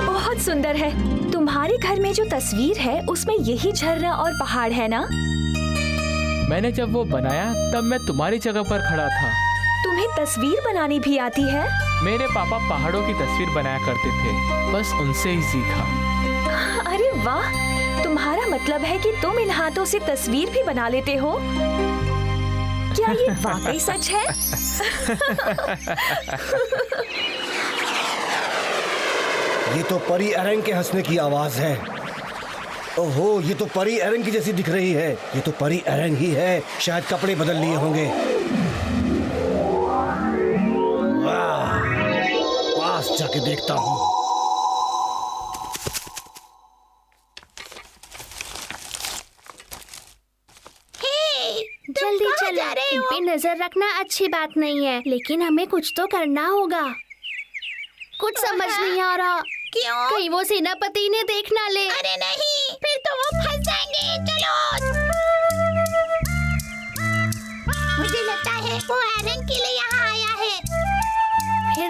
बहुत सुंदर है। तुम्हारे घर में जो तस्वीर है उसमें यही झरना और पहाड़ है ना? मैंने जब वो बनाया तब मैं तुम्हारी जगह पर खड़ा था। तुम्हें तस्वीर बनानी भी आती है? मेरे पापा पहाड़ों की तस्वीर बनाया करते थे, बस उनसे ही सीखा। अरे वाह, तुम्हारा मतलब है कि तुम इन हाथों से तस्वीर भी बना लेते हो? क्या ये वाकई सच है? ये तो परी अरैंग के हंसने की आवाज है। ओहो, ये तो परी अरैंग की जैसी दिख रही है। ये तो परी अरैंग ही है। शायद कपड़े बदल लिए होंगे। वाह, पास जाके देखता हूँ। जल्दी चलो, इन पे नजर रखना अच्छी बात नहीं है, लेकिन हमें कुछ तो करना होगा। कुछ समझ नहीं आ रहा। क्यों? कहीं वो सेनापति ने देख ना ले। अरे नहीं, फिर तो वो फंस जाएंगे। चलो। मुझे लगता है वो एरन के लिए यहाँ आया है। फिर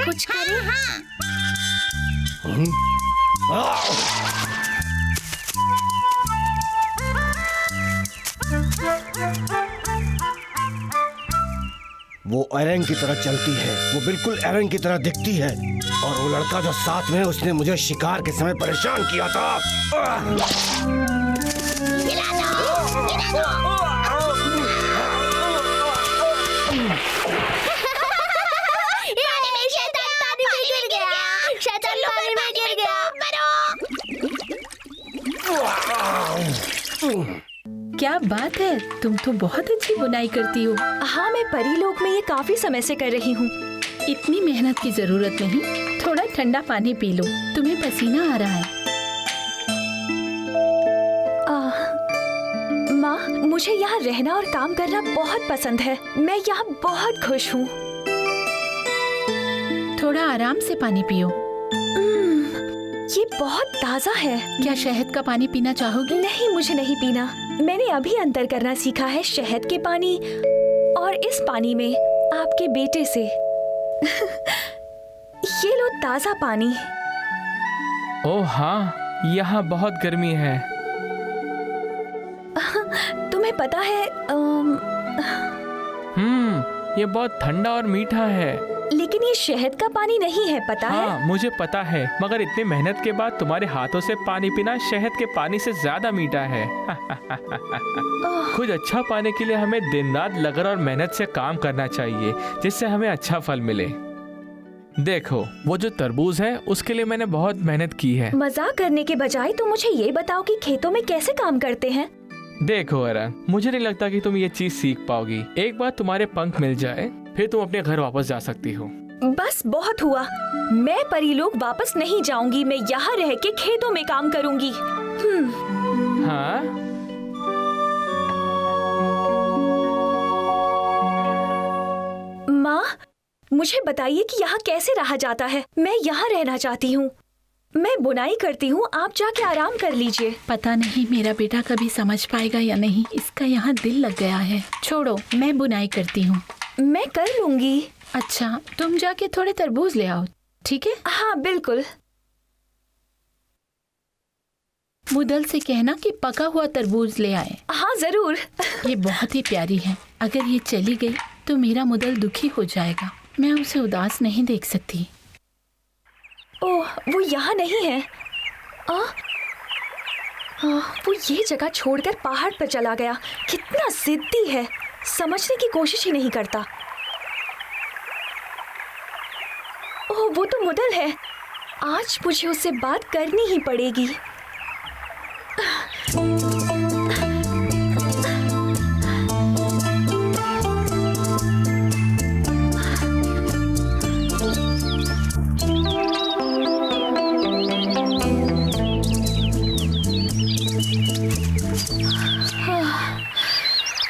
कुछ करें? हाँ। वो एरन की तरह चलती है। वो बिल्कुल एरन की तरह दिखती है। और वो लड़का जो साथ में है, उसने मुझे शिकार के समय परेशान किया था। गिरा दो, गिरा दो। पानी में शैतान पानी में गिर गया। शैतान पानी में गिर गया। मरो। क्या बात है, तुम तो बहुत अच्छी बुनाई करती हो। हाँ, मैं परी लोक में ये काफी समय से कर रही हूँ। इतनी मेहनत की जरूरत नहीं। थोड़ा ठंडा पानी पी लो, तुम्हें पसीना आ रहा है। माँ, मुझे यहाँ रहना और काम करना बहुत पसंद है। मैं यहाँ बहुत खुश हूँ। थोड़ा आराम से पानी पियो। ये बहुत ताज़ा है। क्या शहद का पानी पीना चाहोगी? नहीं, मुझे नहीं पीना। मैंने अभी अंतर करना सीखा है शहद के पानी और इस पानी में आपके बेटे से। ये लो ताज़ा पानी। ओह हाँ, यहाँ बहुत गर्मी है। तुम्हें पता है ये बहुत ठंडा और मीठा है। लेकिन ये ये शहद का पानी नहीं है, पता है? हाँ मुझे पता है, मगर इतनी मेहनत के बाद तुम्हारे हाथों से पानी पीना शहद के पानी से ज्यादा मीठा है। कुछ अच्छा पाने के लिए हमें दिन रात लगन और मेहनत से काम करना चाहिए, जिससे हमें अच्छा फल मिले। देखो वो जो तरबूज है उसके लिए मैंने बहुत मेहनत की है। मजाक करने के बजाय तुम मुझे ये बताओ कि खेतों में कैसे काम करते हैं? देखो एरन, मुझे नहीं लगता कि तुम ये चीज सीख पाओगी। एक बार तुम्हारे पंख मिल जाए फिर तुम अपने घर वापस जा सकती हो। बस बहुत हुआ, मैं परीलोक वापस नहीं जाऊंगी। मैं यहाँ रह के खेतों में काम करूंगी। हाँ माँ, मुझे बताइए कि यहाँ कैसे रहा जाता है। मैं यहाँ रहना चाहती हूँ। मैं बुनाई करती हूँ, आप जाके आराम कर लीजिए। पता नहीं मेरा बेटा कभी समझ पाएगा या नहीं। इसका यहाँ दिल लग गया है। छोड़ो, मैं बुनाई करती हूँ। मैं कर लूंगी। अच्छा, तुम जाके थोड़े तरबूज ले आओ, ठीक है? हाँ बिल्कुल। मुदल से कहना कि पका हुआ तरबूज ले आए। हाँ जरूर। ये बहुत ही प्यारी है। अगर ये चली गई तो मेरा मुदल दुखी हो जाएगा। मैं उसे उदास नहीं देख सकती। ओह, वो यहाँ नहीं है। वो ये जगह छोड़कर पहाड़ पर चला गया। कितना जिद्दी है, समझने की कोशिश ही नहीं करता। ओह, वो तो मुदल है। आज मुझे उससे बात करनी ही पड़ेगी।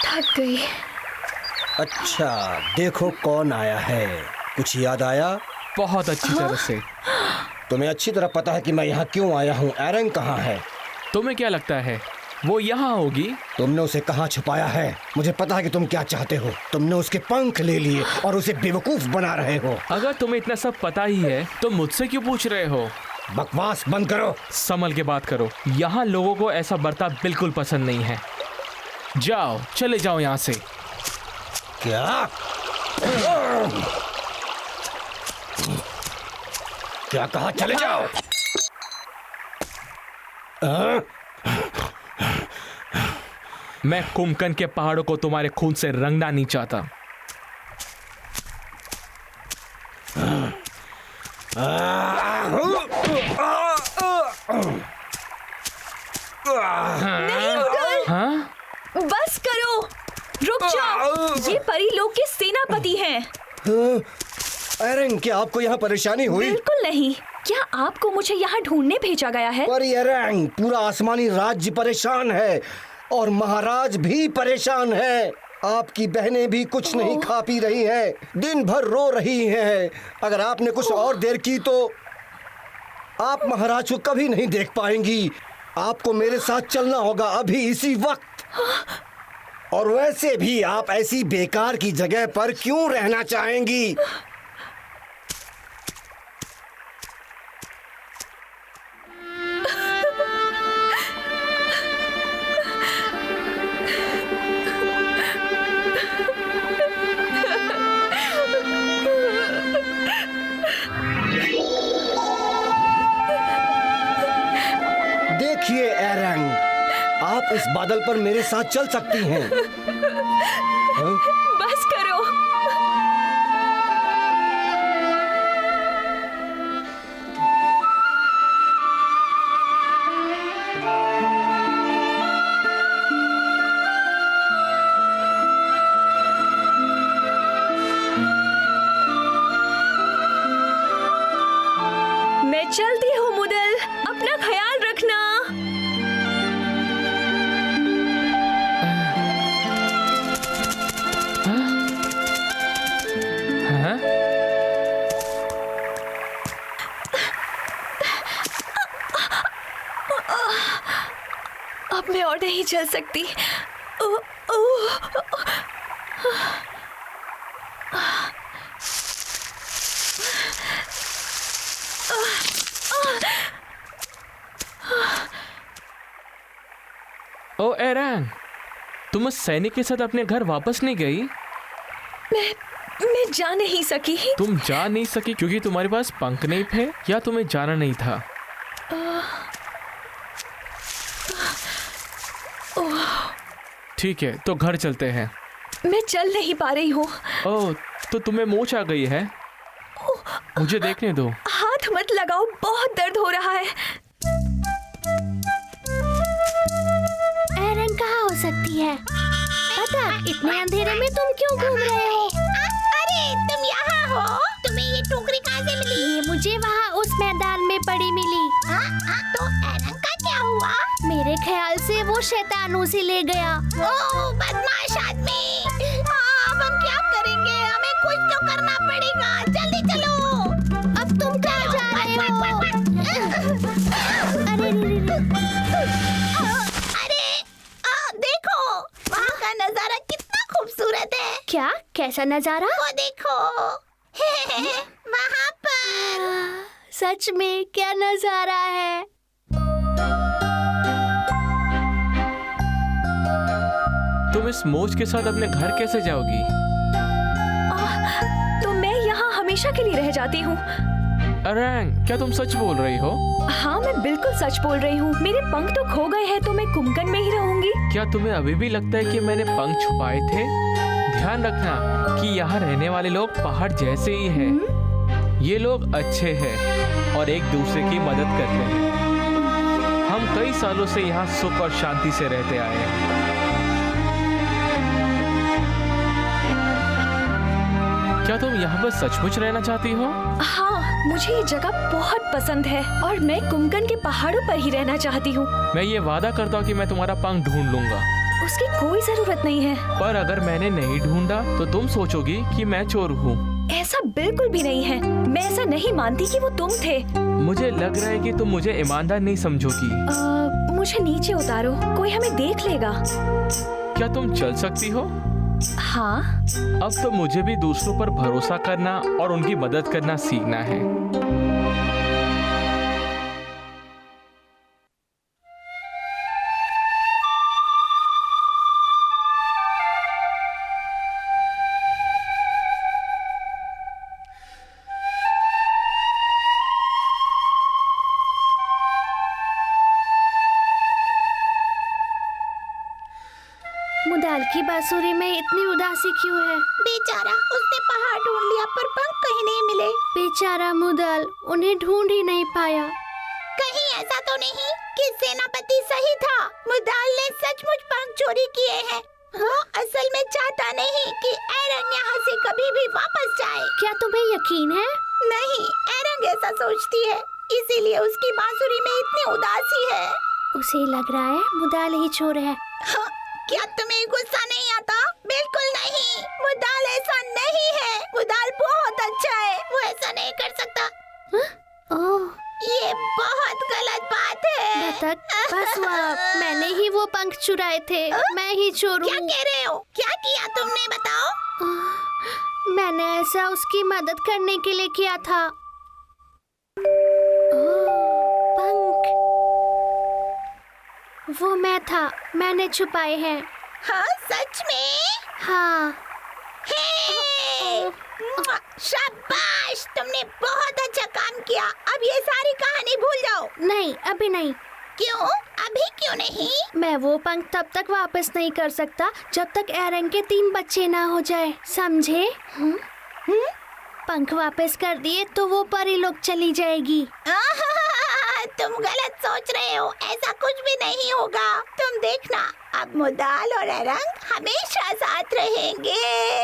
थक गई। अच्छा, देखो कौन आया है। कुछ याद आया? बहुत अच्छी तरह से। तुम्हें अच्छी तरह पता है कि मैं यहाँ क्यों आया हूँ। एरन कहाँ है? तुम्हें क्या लगता है वो यहाँ होगी? तुमने उसे कहाँ छुपाया है? मुझे पता है कि तुम क्या चाहते हो। तुमने उसके पंख ले लिए और उसे बेवकूफ बना रहे हो। अगर तुम्हें इतना सब पता ही है तो मुझसे क्यों पूछ रहे हो? बकवास बंद करो। संभल के बात करो। यहाँ लोगों को ऐसा बर्ताव बिल्कुल पसंद नहीं है। जाओ, चले जाओ यहाँ से। क्या? क्या कहा? चले जाओ। मैं कुंभकर्ण के पहाड़ों को तुम्हारे खून से रंगना नहीं चाहता। नहीं मुगल, हाँ? बस करो, रुक जाओ। ये परीलोक के सेनापति हैं। एरन, क्या आपको यहाँ परेशानी हुई? बिल्कुल नहीं। क्या आपको मुझे यहाँ ढूंढने भेजा गया है? पर एरन, पूरा आसमानी राज्य परेशान है और महाराज भी परेशान है। आपकी बहनें भी कुछ नहीं खा पी रही हैं, दिन भर रो रही हैं। अगर आपने कुछ और देर की तो आप महाराज को कभी नहीं देख पाएंगी। आपको मेरे साथ चलना होगा अभी इसी वक्त। और वैसे भी आप ऐसी बेकार की जगह पर क्यों रहना चाहेंगी? देखिए एरन, आप इस बादल पर मेरे साथ चल सकती हैं। बस करो। मैं चलती हूँ मुदल, अपना ख्याल रखना। हाँ? अब मैं और नहीं चल सकती। ओ, ओ, ओ एरन, तुम उस सैनिक के साथ अपने घर वापस नहीं गई? मैं जा नहीं सकी। तुम जा नहीं सकी क्योंकि तुम्हारे पास पंख नहीं थे या तुम्हें जाना नहीं था? ठीक है, तो घर चलते हैं। मैं चल नहीं पा रही हूँ। ओह, तो तुम्हें मोच आ गई है? मुझे देखने दो। हाथ मत लगाओ, बहुत दर्द हो रहा है। एरन कहाँ हो सकती है? पता, इतने अंधेरे में तुम क्यों घूम रहे हो? अरे तुम यहाँ हो? तुम्हें ये टोकरी कहाँ से मिली? ये मुझे वहाँ उस मैदान में पड़ी मिली। तो एरन का क्या हुआ? मेरे ख्याल से वो शैतान उसे ले गया। ओह बदमाश आदमी! अब हम क्या करेंगे? हमें कुछ तो करना पड़ेगा। जल्दी चलो। अब तुम कहाँ जा रहे हो? अरे अरे देखो, वहाँ का नजारा कितना खूबसूरत है। क्या? कैसा नजारा? वो देखो वहाँ पर। सच में क्या नजारा है? तुम इस मोच के साथ अपने घर कैसे जाओगी? तो मैं यहाँ हमेशा के लिए रह जाती हूँ। एरन, क्या तुम सच बोल रही हो? हाँ, मैं बिल्कुल सच बोल रही हूँ। मेरे पंख तो खो गए हैं, तो मैं कुंभकर्ण में ही रहूंगी। क्या तुम्हें अभी भी लगता है कि मैंने पंख छुपाए थे? ध्यान रखना कि यहाँ रहने वाले लोग पहाड़ जैसे ही हैं। ये लोग अच्छे हैं और एक दूसरे की मदद करते हैं। हम कई सालों से यहाँ सुख और शांति से रहते आए हैं। क्या तुम यहाँ पर सचमुच रहना चाहती हो? हाँ, मुझे ये जगह बहुत पसंद है और मैं कुंभकर्ण के पहाड़ों पर ही रहना चाहती हूँ। मैं ये वादा करता हूँ कि मैं तुम्हारा पंख ढूंढ लूंगा। उसकी कोई जरूरत नहीं है। पर अगर मैंने नहीं ढूंढा तो तुम सोचोगी कि मैं चोर हूँ। ऐसा बिल्कुल भी नहीं है। मैं ऐसा नहीं मानती कि वो तुम थे। मुझे लग रहा है कि तुम मुझे ईमानदार नहीं समझोगी। मुझे नीचे उतारो, कोई हमें देख लेगा। क्या तुम चल सकती हो? हाँ। अब तो मुझे भी दूसरों पर भरोसा करना और उनकी मदद करना सीखना है। मुदाल की बांसुरी में इतनी उदासी क्यों है? बेचारा, उसने पहाड़ ढूंढ लिया पर पंख कहीं नहीं मिले। बेचारा मुदाल उन्हें ढूंढ ही नहीं पाया। कहीं ऐसा तो नहीं कि सेनापति सही था? मुदाल ने सचमुच पंख चोरी किए हैं। वो असल में चाहता नहीं कि एरन यहाँ से कभी भी वापस जाए। क्या तुम्हें यकीन है? नहीं, एरन ऐसा सोचती है, इसीलिए उसकी बांसुरी में इतनी उदासी है। उसे लग रहा है मुदाल ही चोर है। हाँ, क्या तुम्हें गुस्सा नहीं आता? बिल्कुल नहीं, मुदाल ऐसा नहीं है। मुदाल बहुत अच्छा है, वो ऐसा नहीं कर सकता। ओह, ये बहुत गलत बात है। बतख, बस हुआ, मैंने ही वो पंख चुराए थे। मैं ही चोर क्या हूँ। कह रहे हो? क्या किया तुमने, बताओ? मैंने ऐसा उसकी मदद करने के लिए किया था। पंख, वो मैं था, मैंने छुपाए हैं। हाँ, सच में? हाँ। हे! शाबाश, तुमने बहुत अच्छा काम किया। अब ये सारी कहानी भूल जाओ। नहीं, अभी नहीं। क्यों? अभी क्यों नहीं? मैं वो पंख तब तक वापस नहीं कर सकता जब तक एरन के 3 बच्चे ना हो जाए, समझे? पंख वापस कर दिए तो वो परी लोग चली जाएगी। तुम गलत सोच रहे हो, ऐसा कुछ भी नहीं होगा। तुम देखना, अब मुदाल और एरंग हमेशा साथ रहेंगे।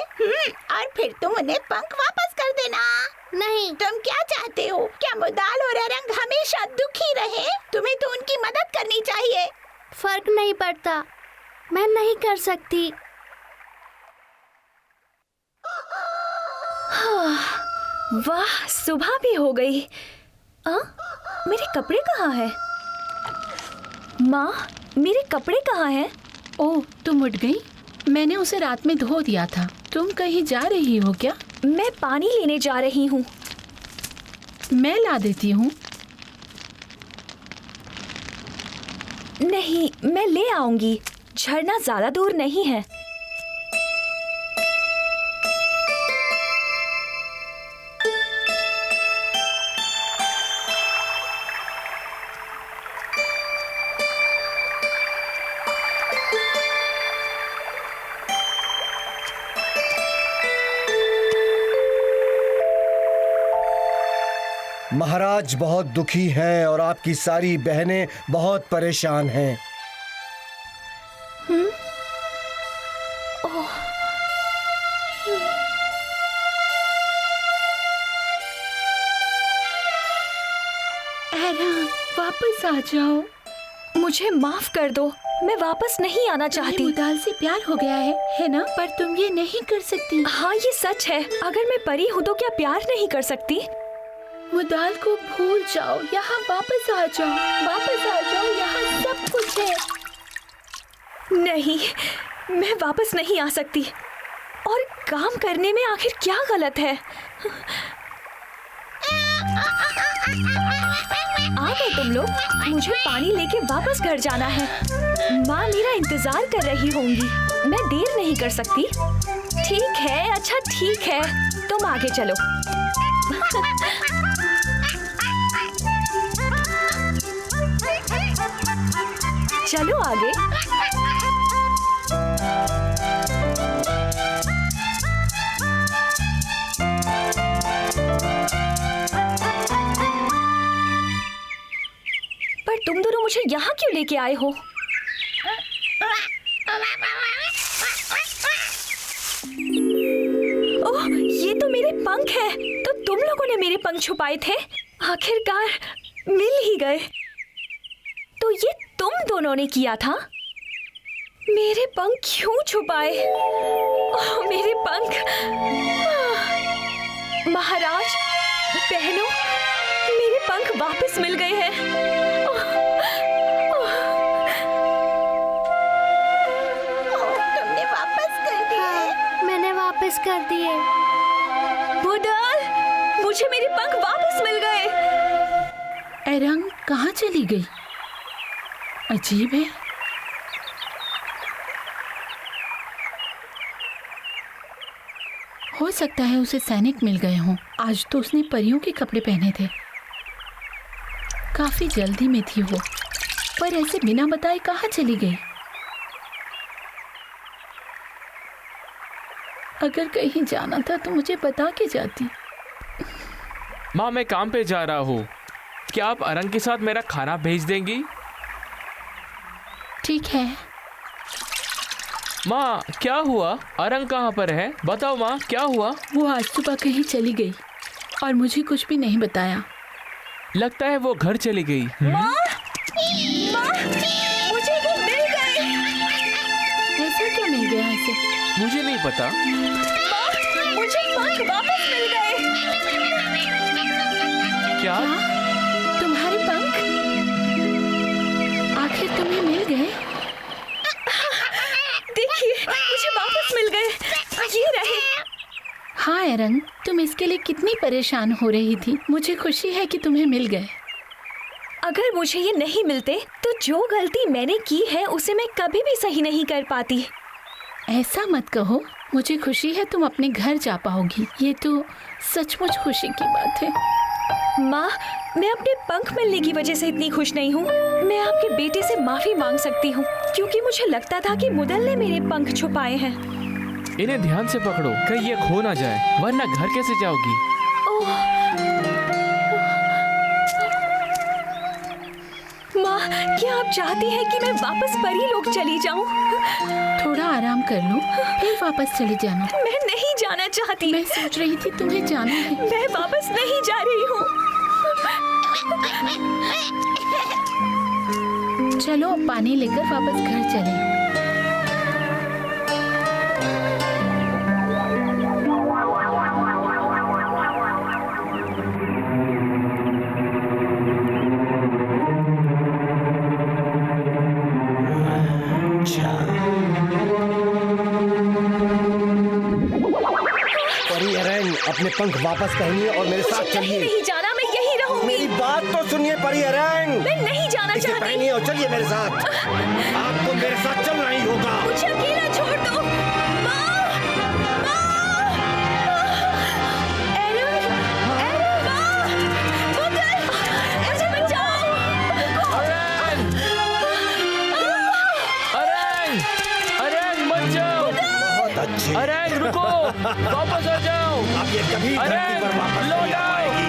और फिर तुम उन्हें पंख वापस कर देना। नहीं। तुम क्या चाहते हो? क्या मुदाल और एरंग हमेशा दुखी रहे? तुम्हें तो उनकी मदद करनी चाहिए। फर्क नहीं पड़ता, मैं नहीं कर सकती। वाह, सुबह भी हो गई। मेरे कपड़े कहाँ हैं? माँ, मेरे कपड़े कहाँ हैं? ओह, तुम उठ गई? मैंने उसे रात में धो दिया था। तुम कहीं जा रही हो क्या? मैं पानी लेने जा रही हूँ। मैं ला देती हूँ। नहीं, मैं ले आऊंगी। झरना ज्यादा दूर नहीं है। महाराज बहुत दुखी हैं और आपकी सारी बहनें बहुत परेशान हैं। एरंग, वापस आ जाओ। मुझे माफ कर दो, मैं वापस नहीं आना तुम्हें चाहती। मुदाल से प्यार हो गया है ना? पर तुम ये नहीं कर सकती। हाँ, ये सच है। अगर मैं परी हूँ तो क्या प्यार नहीं कर सकती? मुदाल को भूल जाओ, यहाँ वापस आ जाओ, वापस आ जाओ, यहाँ सब कुछ है। नहीं, मैं वापस नहीं आ सकती। और काम करने में आखिर क्या गलत है? आ गए तुम लोग। मुझे पानी लेके वापस घर जाना है। माँ मेरा इंतजार कर रही होंगी। मैं देर नहीं कर सकती। ठीक है, अच्छा ठीक है, तुम आगे चलो। चलो आगे। पर तुम दोनों मुझे यहाँ क्यों लेके आए हो? ओह, ये तो मेरे पंख है। तो तुम लोगों ने मेरे पंख छुपाए थे। आखिरकार मिल ही गए। तो ये तुम दोनों ने किया था। मेरे पंख क्यों छुपाए? ओह, मेरे पंख। महाराज, बहनों, मेरे पंख वापस मिल गए हैं। तुमने वापस कर दिए। मैंने वापस कर दिए। मुदाल, मुझे मेरे पंख वापस मिल गए। एरंग कहाँ चली गई? अजीब है। हो सकता है उसे सैनिक मिल गए हों। आज तो उसने परियों के कपड़े पहने थे। काफी जल्दी में थी वो, पर ऐसे बिना बताए कहाँ चली गई? अगर कहीं जाना था तो मुझे बता के जाती। माँ, मैं काम पे जा रहा हूँ। क्या आप अरंग के साथ मेरा खाना भेज देंगी? ठीक है। माँ, क्या हुआ? अरंग कहाँ पर है? बताओ माँ, क्या हुआ? वो आज सुबह कहीं चली गई और मुझे कुछ भी नहीं बताया। लगता है वो घर चली गई। माँ, मुझे वो मिल गए। ऐसा क्या मिल गया इसे? मुझे नहीं पता। माँ, मुझे पंख वापस मिल गए। क्या? तुम्हारे पंख आखिर तुम्हें मिल गए? देखिए, मुझे वापस मिल गए। ये रहे। हाँ एरंग, तुम इसके लिए कितनी परेशान हो रही थी। मुझे खुशी है कि तुम्हें मिल गए। अगर मुझे ये नहीं मिलते तो जो गलती मैंने की है उसे मैं कभी भी सही नहीं कर पाती। ऐसा मत कहो। मुझे खुशी है तुम अपने घर जा पाओगी। ये तो सचमुच खुशी की बात है। माँ, मैं अपने पंख मिलने की वजह से इतनी खुश नहीं हूँ। मैं आपके बेटे से माफी मांग सकती हूँ, क्योंकि मुझे लगता था कि मुदल ने मेरे पंख छुपाए हैं। इन्हें ध्यान से पकड़ो, कहीं ये खो ना जाए, वरना घर कैसे जाओगी? ओह, माँ, क्या आप चाहती हैं कि मैं वापस परी लोग चली जाऊँ? थोड़ा आराम कर लो, फिर वापस चले जाना। मैं नहीं जाना चाहती। मैं सोच रही थी तुम्हें जाना है। मैं वापस नहीं जा रही हूँ। चलो पानी लेकर वापस घर चलें। परी एरंग, अपने पंख वापस पहनिए और मेरे साथ मुझे चलिए। नहीं जाना, मैं यहीं रहूंगी। मेरी बात तो सुनिए परी एरंग। मैं नहीं जाना इसे चाहती। पहनिए और चलिए मेरे साथ। आपको मेरे साथ चलना ही होगा। मुझे अकेला छोड़ दो। माँ! माँ! एरंग! एरंग! माँ! मुदल! मुझे बचाओ! अरंग! अरंग! अरंग, मत जाओ! बहुत अच्छे। अरंग, रुको! वापस आ जाओ! अब ये कभी धरती पर वापस नहीं आ लौट आओ! पाएगी।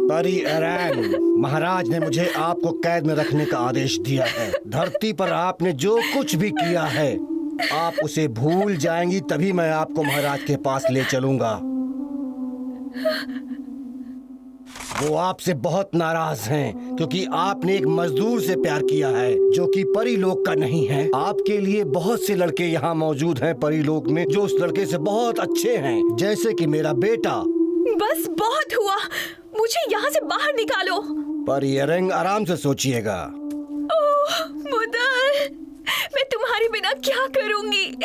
परी एरैंग, महाराज ने मुझे आपको कैद में रखने का आदेश दिया है। धरती पर आपने जो कुछ भी किया है, आप उसे भूल जाएंगी, तभी मैं आपको महाराज के पास ले चलूंगा। वो आपसे बहुत नाराज हैं क्योंकि आपने एक मजदूर से प्यार किया है जो कि परीलोक का नहीं है। आपके लिए बहुत से लड़के यहाँ मौजूद हैं परीलोक में जो उस लड़के से बहुत अच्छे हैं, जैसे कि मेरा बेटा। बस बहुत हुआ, मुझे यहाँ से बाहर निकालो। परी एरैंग, आराम से सोचिएगा। ओह मुदल, मैं तुम्हारे बिना क्या करूँगी?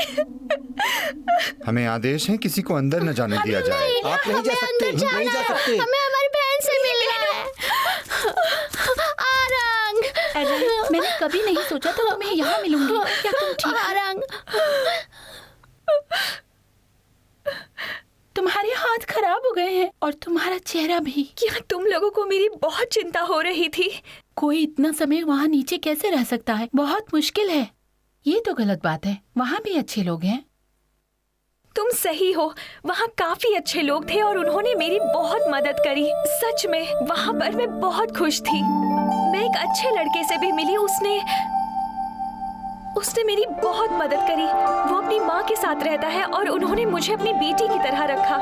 हमें आदेश है किसी को अंदर न जाने दिया जाए। आप नहीं जा सकते, नहीं जा सकते। हमें हमारी बहन से मिलना है। आरंग, एरैंग, मैंने कभी नहीं सोचा था तुम्हें यहाँ मिलूंगी। क्या तुम ठीक हो? आरंग, तुम्हारे हाथ खराब हो गए हैं और तुम्हारा चेहरा भी। क्या तुम लोगों को मेरी बहुत चिंता हो रही थी? कोई इतना समय वहाँ नीचे कैसे रह सकता है? बहुत मुश्किल है। ये तो गलत बात है। वहाँ भी अच्छे लोग हैं। तुम सही हो, वहाँ काफी अच्छे लोग थे और उन्होंने मेरी बहुत मदद करी। सच में वहाँ पर मैं बहुत खुश थी। मैं एक अच्छे लड़के से भी मिली, उसने मेरी बहुत मदद करी। वो अपनी माँ के साथ रहता है और उन्होंने मुझे अपनी बेटी की तरह रखा।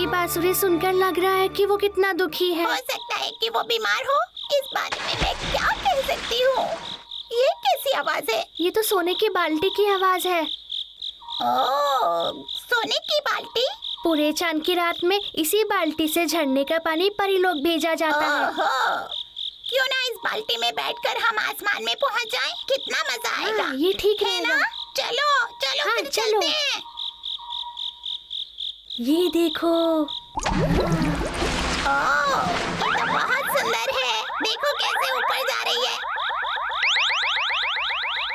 बांसुरी सुनकर लग रहा है कि वो कितना दुखी है। हो सकता है कि वो बीमार हो। इस बारे में मैं क्या कह सकती हूँ? ये कैसी आवाज है? ये तो सोने की बाल्टी की आवाज है। ओह, सोने की बाल्टी? पूरे चांद की रात में इसी बाल्टी से झरने का पानी परीलोक भेजा जाता है। ओहो, क्यों ना इस बाल्टी में बैठकर हम आसमान में पहुँच जाएं? कितना मजा आएगा। हाँ, ये ठीक है ना? चलो चलो, हाँ, फिर चलो। चलते हैं। ये देखो, ओह, ये तो बहुत सुंदर है। देखो कैसे ऊपर जा रही है।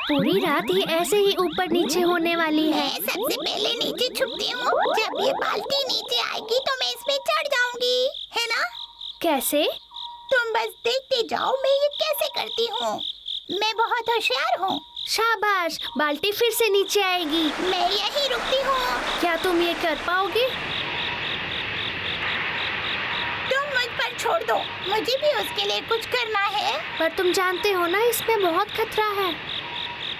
पूरी रात ही ऐसे ही ऊपर नीचे होने वाली है। मैं सबसे पहले नीचे छुपती हूँ। जब ये बाल्टी नीचे आएगी तो मैं इसमें चढ़ जाऊंगी, है ना? कैसे? तुम बस देखते जाओ मैं ये कैसे करती हूँ। मैं बहुत होशियार हूँ। शाबाश, बाल्टी फिर से नीचे आएगी। मैं यहीं रुकती हूँ। क्या तुम ये कर पाओगे? तुम मुझ पर छोड़ दो, मुझे भी उसके लिए कुछ करना है। पर तुम जानते हो ना इसमें बहुत खतरा है।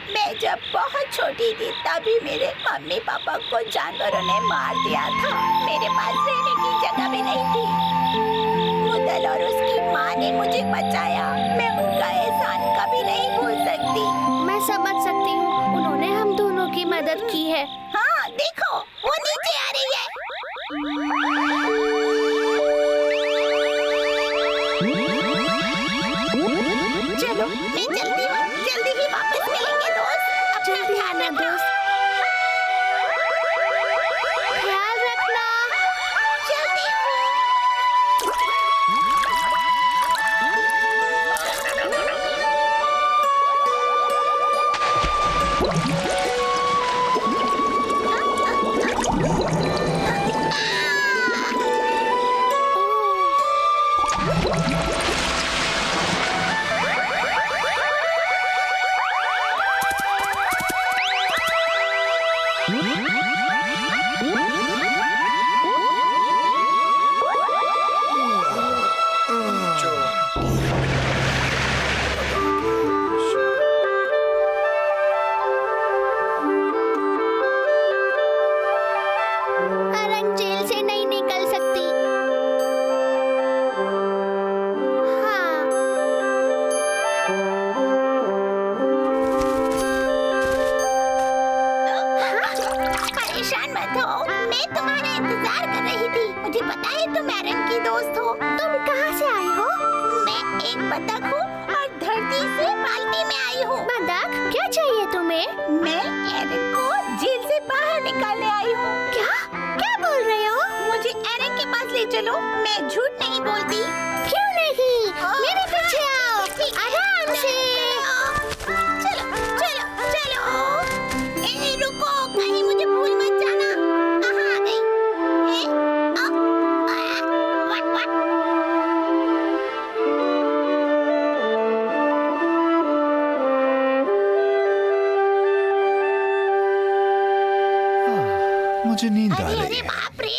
मैं जब बहुत छोटी थी तभी मेरे मम्मी पापा को जानवरों ने मार दिया था। मेरे पास रहने की जगह भी नहीं थी। मुदल और उसकी माँ ने मुझे बचाया। मैं उनका एहसान कभी नहीं भूल सकती। मैं समझ सकती हूँ, उन्होंने हम दोनों की मदद की है। हाँ देखो, वो नीचे आ रही है। चलो मैं चलती हूँ, जल्दी ही वापस मिलेंगे दोस्त। अपना जल्दी ध्यान आना रखना। दोस्त। ख्याल रखना। चलती धरती से बाल्टी में आई हूँ। बदक, क्या चाहिए तुम्हें? मैं एरन को जेल से बाहर निकालने आई हूँ। क्या क्या बोल रहे हो? मुझे एरन के पास ले चलो, मैं झूठ नहीं बोलती। क्यों नहीं? मेरे पीछे आओ, आराम से। चलो चलो चलो। रुको, कहीं मुझे भूल मत जाना। कहाँ आ गई? what? मुझे नींद आ अरे रही अरे है। बाप रे,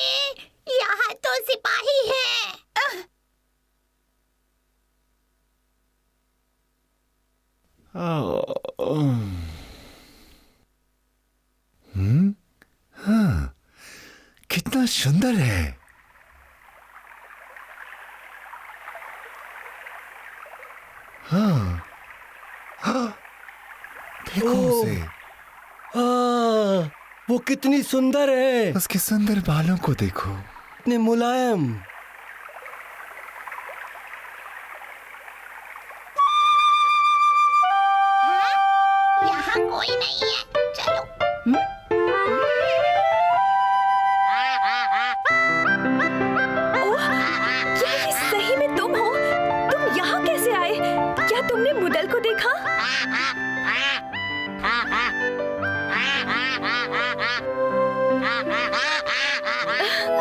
यहाँ तो सिपाही है। हाँ, कितना सुंदर है। हाँ, हाँ, देखो उसे, हाँ, वो कितनी सुंदर है, उसके सुंदर बालों को देखो। इतने मुलायम। यहाँ कोई नहीं है, चलो। ओह, क्या ये सही में तुम हो? तुम यहाँ कैसे आए? क्या तुमने मुदल को देखा?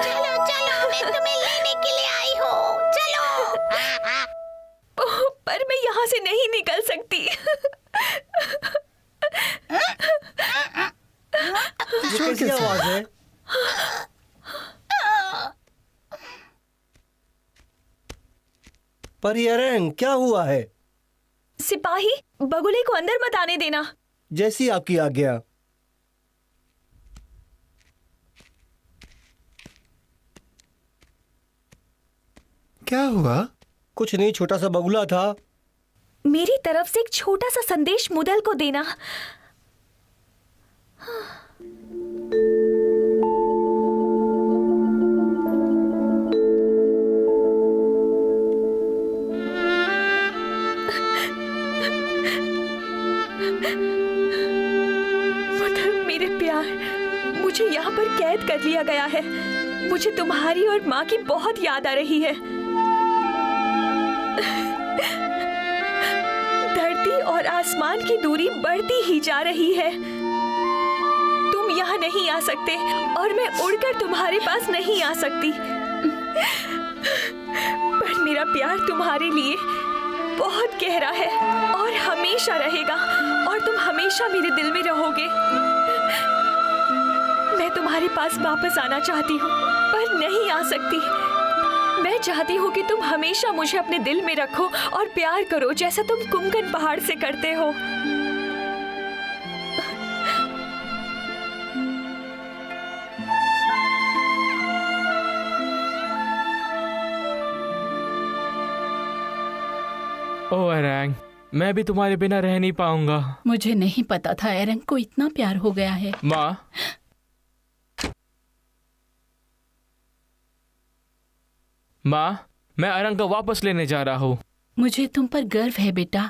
चलो चलो, मैं तुम्हें लेने के लिए आई हूँ, चलो। ओह, पर मैं यहाँ से नहीं निकल सकती। ये कैसी आवाज है? पर एरन, क्या हुआ है? सिपाही, बगुले को अंदर मत आने देना। जैसी आपकी आज्ञा। क्या हुआ? कुछ नहीं, छोटा सा बगुला था। मेरी तरफ से एक छोटा सा संदेश मुदल को देना। मुदल, मेरे प्यार, मुझे यहाँ पर कैद कर लिया गया है। मुझे तुम्हारी और माँ की बहुत याद आ रही है। धरती और आसमान की दूरी बढ़ती ही जा रही है। तुम यहाँ नहीं आ सकते और मैं उड़कर तुम्हारे पास नहीं आ सकती। पर मेरा प्यार तुम्हारे लिए बहुत गहरा है और हमेशा रहेगा, और तुम हमेशा मेरे दिल में रहोगे। मैं तुम्हारे पास वापस आना चाहती हूँ, पर नहीं आ सकती। मैं चाहती हूँ कि तुम हमेशा मुझे अपने दिल में रखो और प्यार करो, जैसा तुम कुमकन पहाड़ से करते हो। ओ एरंग, मैं भी तुम्हारे बिना रह नहीं पाऊंगा। मुझे नहीं पता था एरंग को इतना प्यार हो गया है। माँ, माँ, मैं एरंग को वापस लेने जा रहा हूँ। मुझे तुम पर गर्व है बेटा।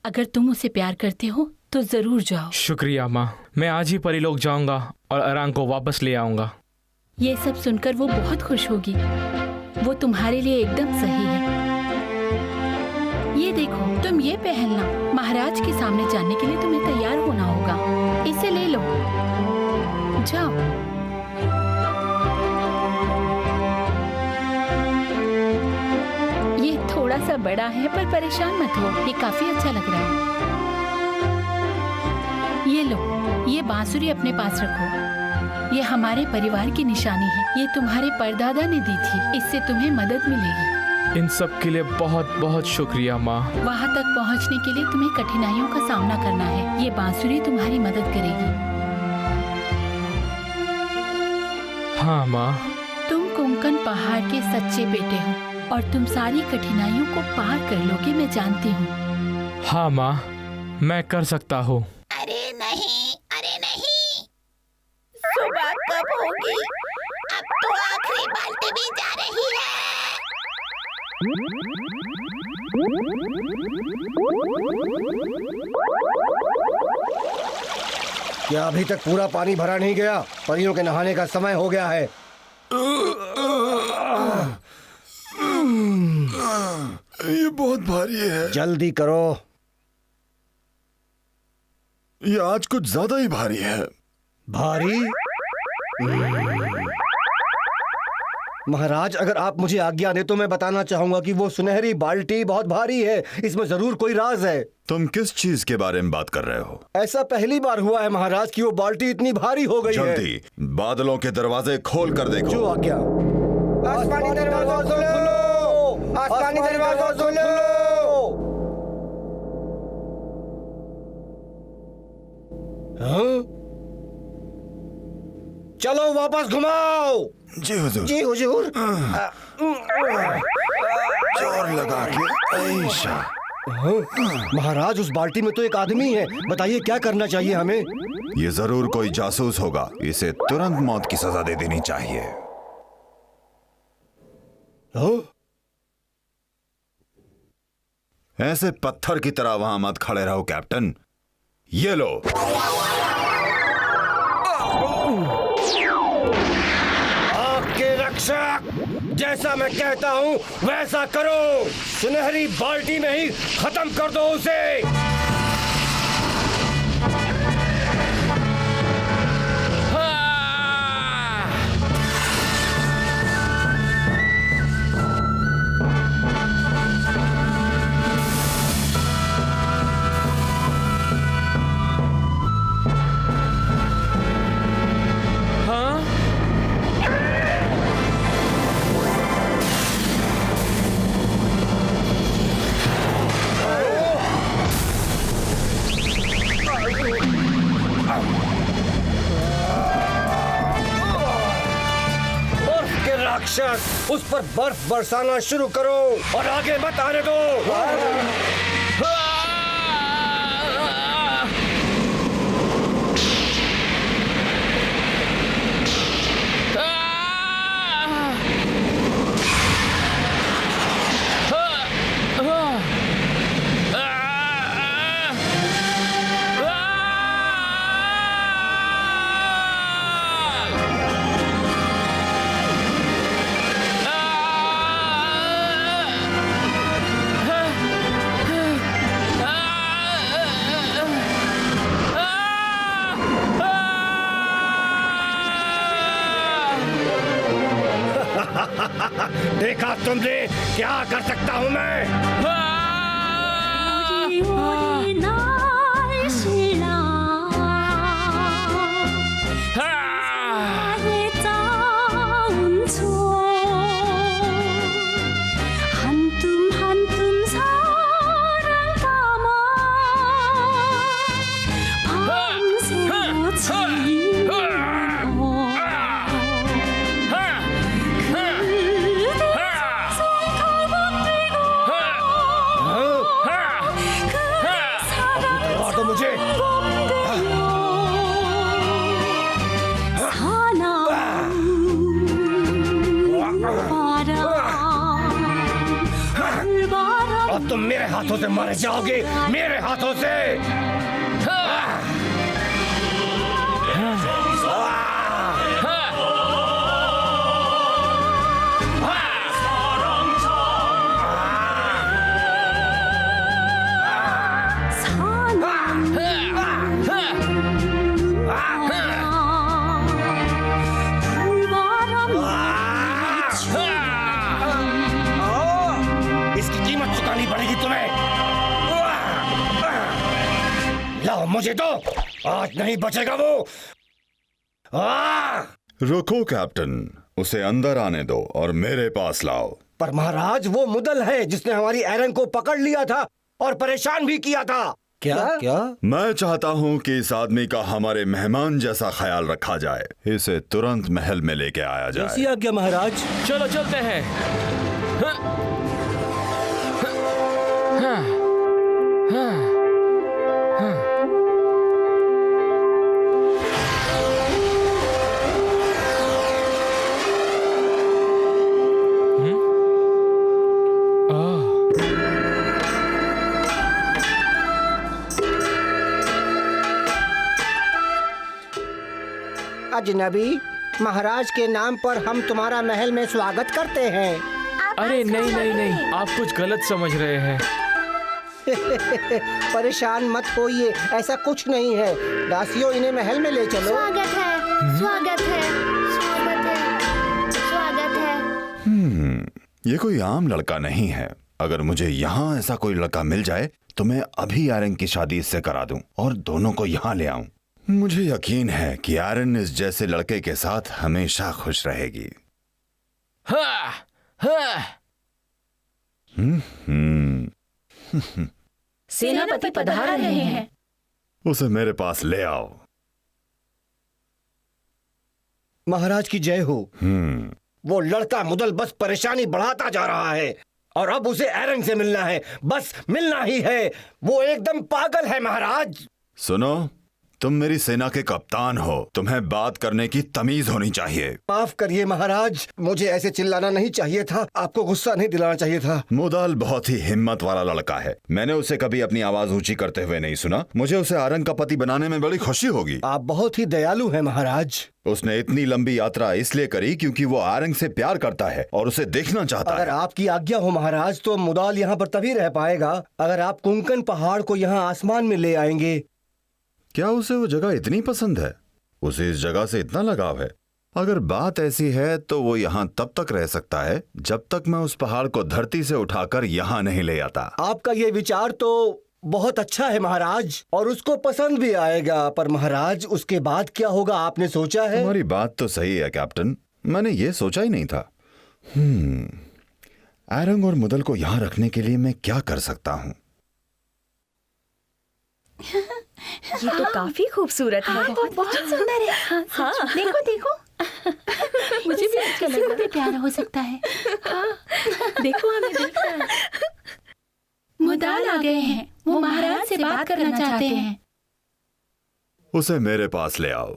अगर तुम उसे प्यार करते हो तो जरूर जाओ। शुक्रिया माँ, मैं आज ही परीलोक जाऊंगा और एरंग को वापस ले आऊंगा। ये सब सुनकर वो बहुत खुश होगी। वो तुम्हारे लिए एकदम सही है। ये देखो, तुम ये पहनना। महाराज के सामने जाने के लिए तुम्हें तैयार होना होगा। इसे ले लो, जाओ। ये थोड़ा सा बड़ा है, पर परेशान मत हो, ये काफी अच्छा लग रहा है। ये लो, ये बांसुरी अपने पास रखो। ये हमारे परिवार की निशानी है। ये तुम्हारे परदादा ने दी थी। इससे तुम्हें मदद मिलेगी। इन सब के लिए बहुत बहुत शुक्रिया माँ। वहाँ तक पहुँचने के लिए तुम्हें कठिनाइयों का सामना करना है। ये बांसुरी तुम्हारी मदद करेगी। हाँ माँ। तुम कुमकन पहाड़ के सच्चे बेटे हो और तुम सारी कठिनाइयों को पार कर लोगे, मैं जानती हूँ। हाँ माँ, मैं कर सकता हूँ। अरे नहीं, अरे नहीं। सुबह कब होगी? अब तो आखिरी बाल्टी भी जा रही है। क्या अभी तक पूरा पानी भरा नहीं गया? परियों के नहाने का समय हो गया है। ये बहुत भारी है। जल्दी करो। ये आज कुछ ज्यादा ही भारी है। भारी? महाराज, अगर आप मुझे आज्ञा दें तो मैं बताना चाहूंगा कि वो सुनहरी बाल्टी बहुत भारी है। इसमें जरूर कोई राज है। तुम किस चीज के बारे में बात कर रहे हो? ऐसा पहली बार हुआ है महाराज कि वो बाल्टी इतनी भारी हो गई है। जल्दी बादलों के दरवाजे खोल कर देखो। जो आज्ञा। आसमानी दरवाजा खोलो, आसमानी दरवाजा खोलो। हाँ? चलो वापस घुमाओ। जी हुजूर। जी हुजूर। जोर लगा के ऐशा। हाँ? महाराज, उस बाल्टी में तो एक आदमी है। बताइए क्या करना चाहिए हमें? ये जरूर कोई जासूस होगा। इसे तुरंत मौत की सजा दे देनी चाहिए। हाँ? ऐसे पत्थर की तरह वहां मत खड़े रहो कैप्टन। ये लो। आपके रक्षक, जैसा मैं कहता हूं वैसा करो। सुनहरी बाल्टी में ही खत्म कर दो उसे। राक्षस, उस पर बर्फ बरसाना शुरू करो और आगे मत आने दो। देखा तुमने क्या कर सकता हूँ मैं? अब तुम मेरे हाथों से मारे जाओगे, मेरे हाथों से। इसकी कीमत चुकानी पड़ेगी तुम्हें। लाओ मुझे दो, आज नहीं बचेगा वो। रुको कैप्टन, उसे अंदर आने दो और मेरे पास लाओ। पर महाराज, वो मुदल है जिसने हमारी एरन को पकड़ लिया था और परेशान भी किया था। क्या? मैं चाहता हूँ कि इस आदमी का हमारे मेहमान जैसा ख्याल रखा जाए। इसे तुरंत महल में लेके आया जाए। ऐसी आज्ञा महाराज। चलो चलते हैं। अजनबी, महाराज के नाम पर हम तुम्हारा महल में स्वागत करते हैं। अरे नहीं नहीं नहीं, आप कुछ गलत समझ रहे हैं। परेशान मत होइए, ऐसा कुछ नहीं है। दासियों, इन्हें महल में ले चलो। स्वागत है, स्वागत है, स्वागत है, स्वागत है। ये कोई आम लड़का नहीं है। अगर मुझे यहाँ ऐसा कोई लड़का मिल जाए तो मैं अभी आयरन की शादी इससे करा दूं और दोनों को यहाँ ले आऊं। मुझे यकीन है कि आयरन इस जैसे लड़के के साथ हमेशा खुश रहेगी। हाँ, हाँ। सेनापति पधार रहे हैं। उसे मेरे पास ले आओ। महाराज की जय हो। वो लड़का मुदल बस परेशानी बढ़ाता जा रहा है और अब उसे एरन से मिलना है, बस मिलना ही है। वो एकदम पागल है महाराज। सुनो, तुम मेरी सेना के कप्तान हो, तुम्हें बात करने की तमीज होनी चाहिए। माफ करिए महाराज, मुझे ऐसे चिल्लाना नहीं चाहिए था, आपको गुस्सा नहीं दिलाना चाहिए था। मुदाल बहुत ही हिम्मत वाला लड़का है। मैंने उसे कभी अपनी आवाज ऊंची करते हुए नहीं सुना। मुझे उसे आरंग का पति बनाने में बड़ी खुशी होगी। आप बहुत ही दयालु हैं महाराज। उसने इतनी लंबी यात्रा इसलिए करी क्योंकि वो आरंग से प्यार करता है और उसे देखना चाहता अगर है। आपकी आज्ञा हो महाराज तो मुदाल यहाँ पर तभी रह पाएगा अगर आप कुंकन पहाड़ को यहाँ आसमान में ले आएंगे। क्या उसे वो जगह इतनी पसंद है? उसे इस जगह से इतना लगाव है? अगर बात ऐसी है तो वो यहाँ तब तक रह सकता है जब तक मैं उस पहाड़ को धरती से उठाकर यहाँ नहीं ले आता। आपका ये विचार तो बहुत अच्छा है महाराज और उसको पसंद भी आएगा, पर महाराज उसके बाद क्या होगा आपने सोचा है? तुम्हारी बात तो सही है कैप्टन, मैंने ये सोचा ही नहीं था। आरंग और मुदल को यहाँ रखने के लिए मैं क्या कर सकता हूँ? ये तो काफी खूबसूरत है। बहुत सुंदर है। हाँ, देखो देखो। मुझे भी अच्छा लगा। भी प्यारा हो सकता है। देखो, हमें देखना है। मुदाल आ गए हैं। वो महाराज से बात करना चाहते हैं। उसे मेरे पास ले आओ।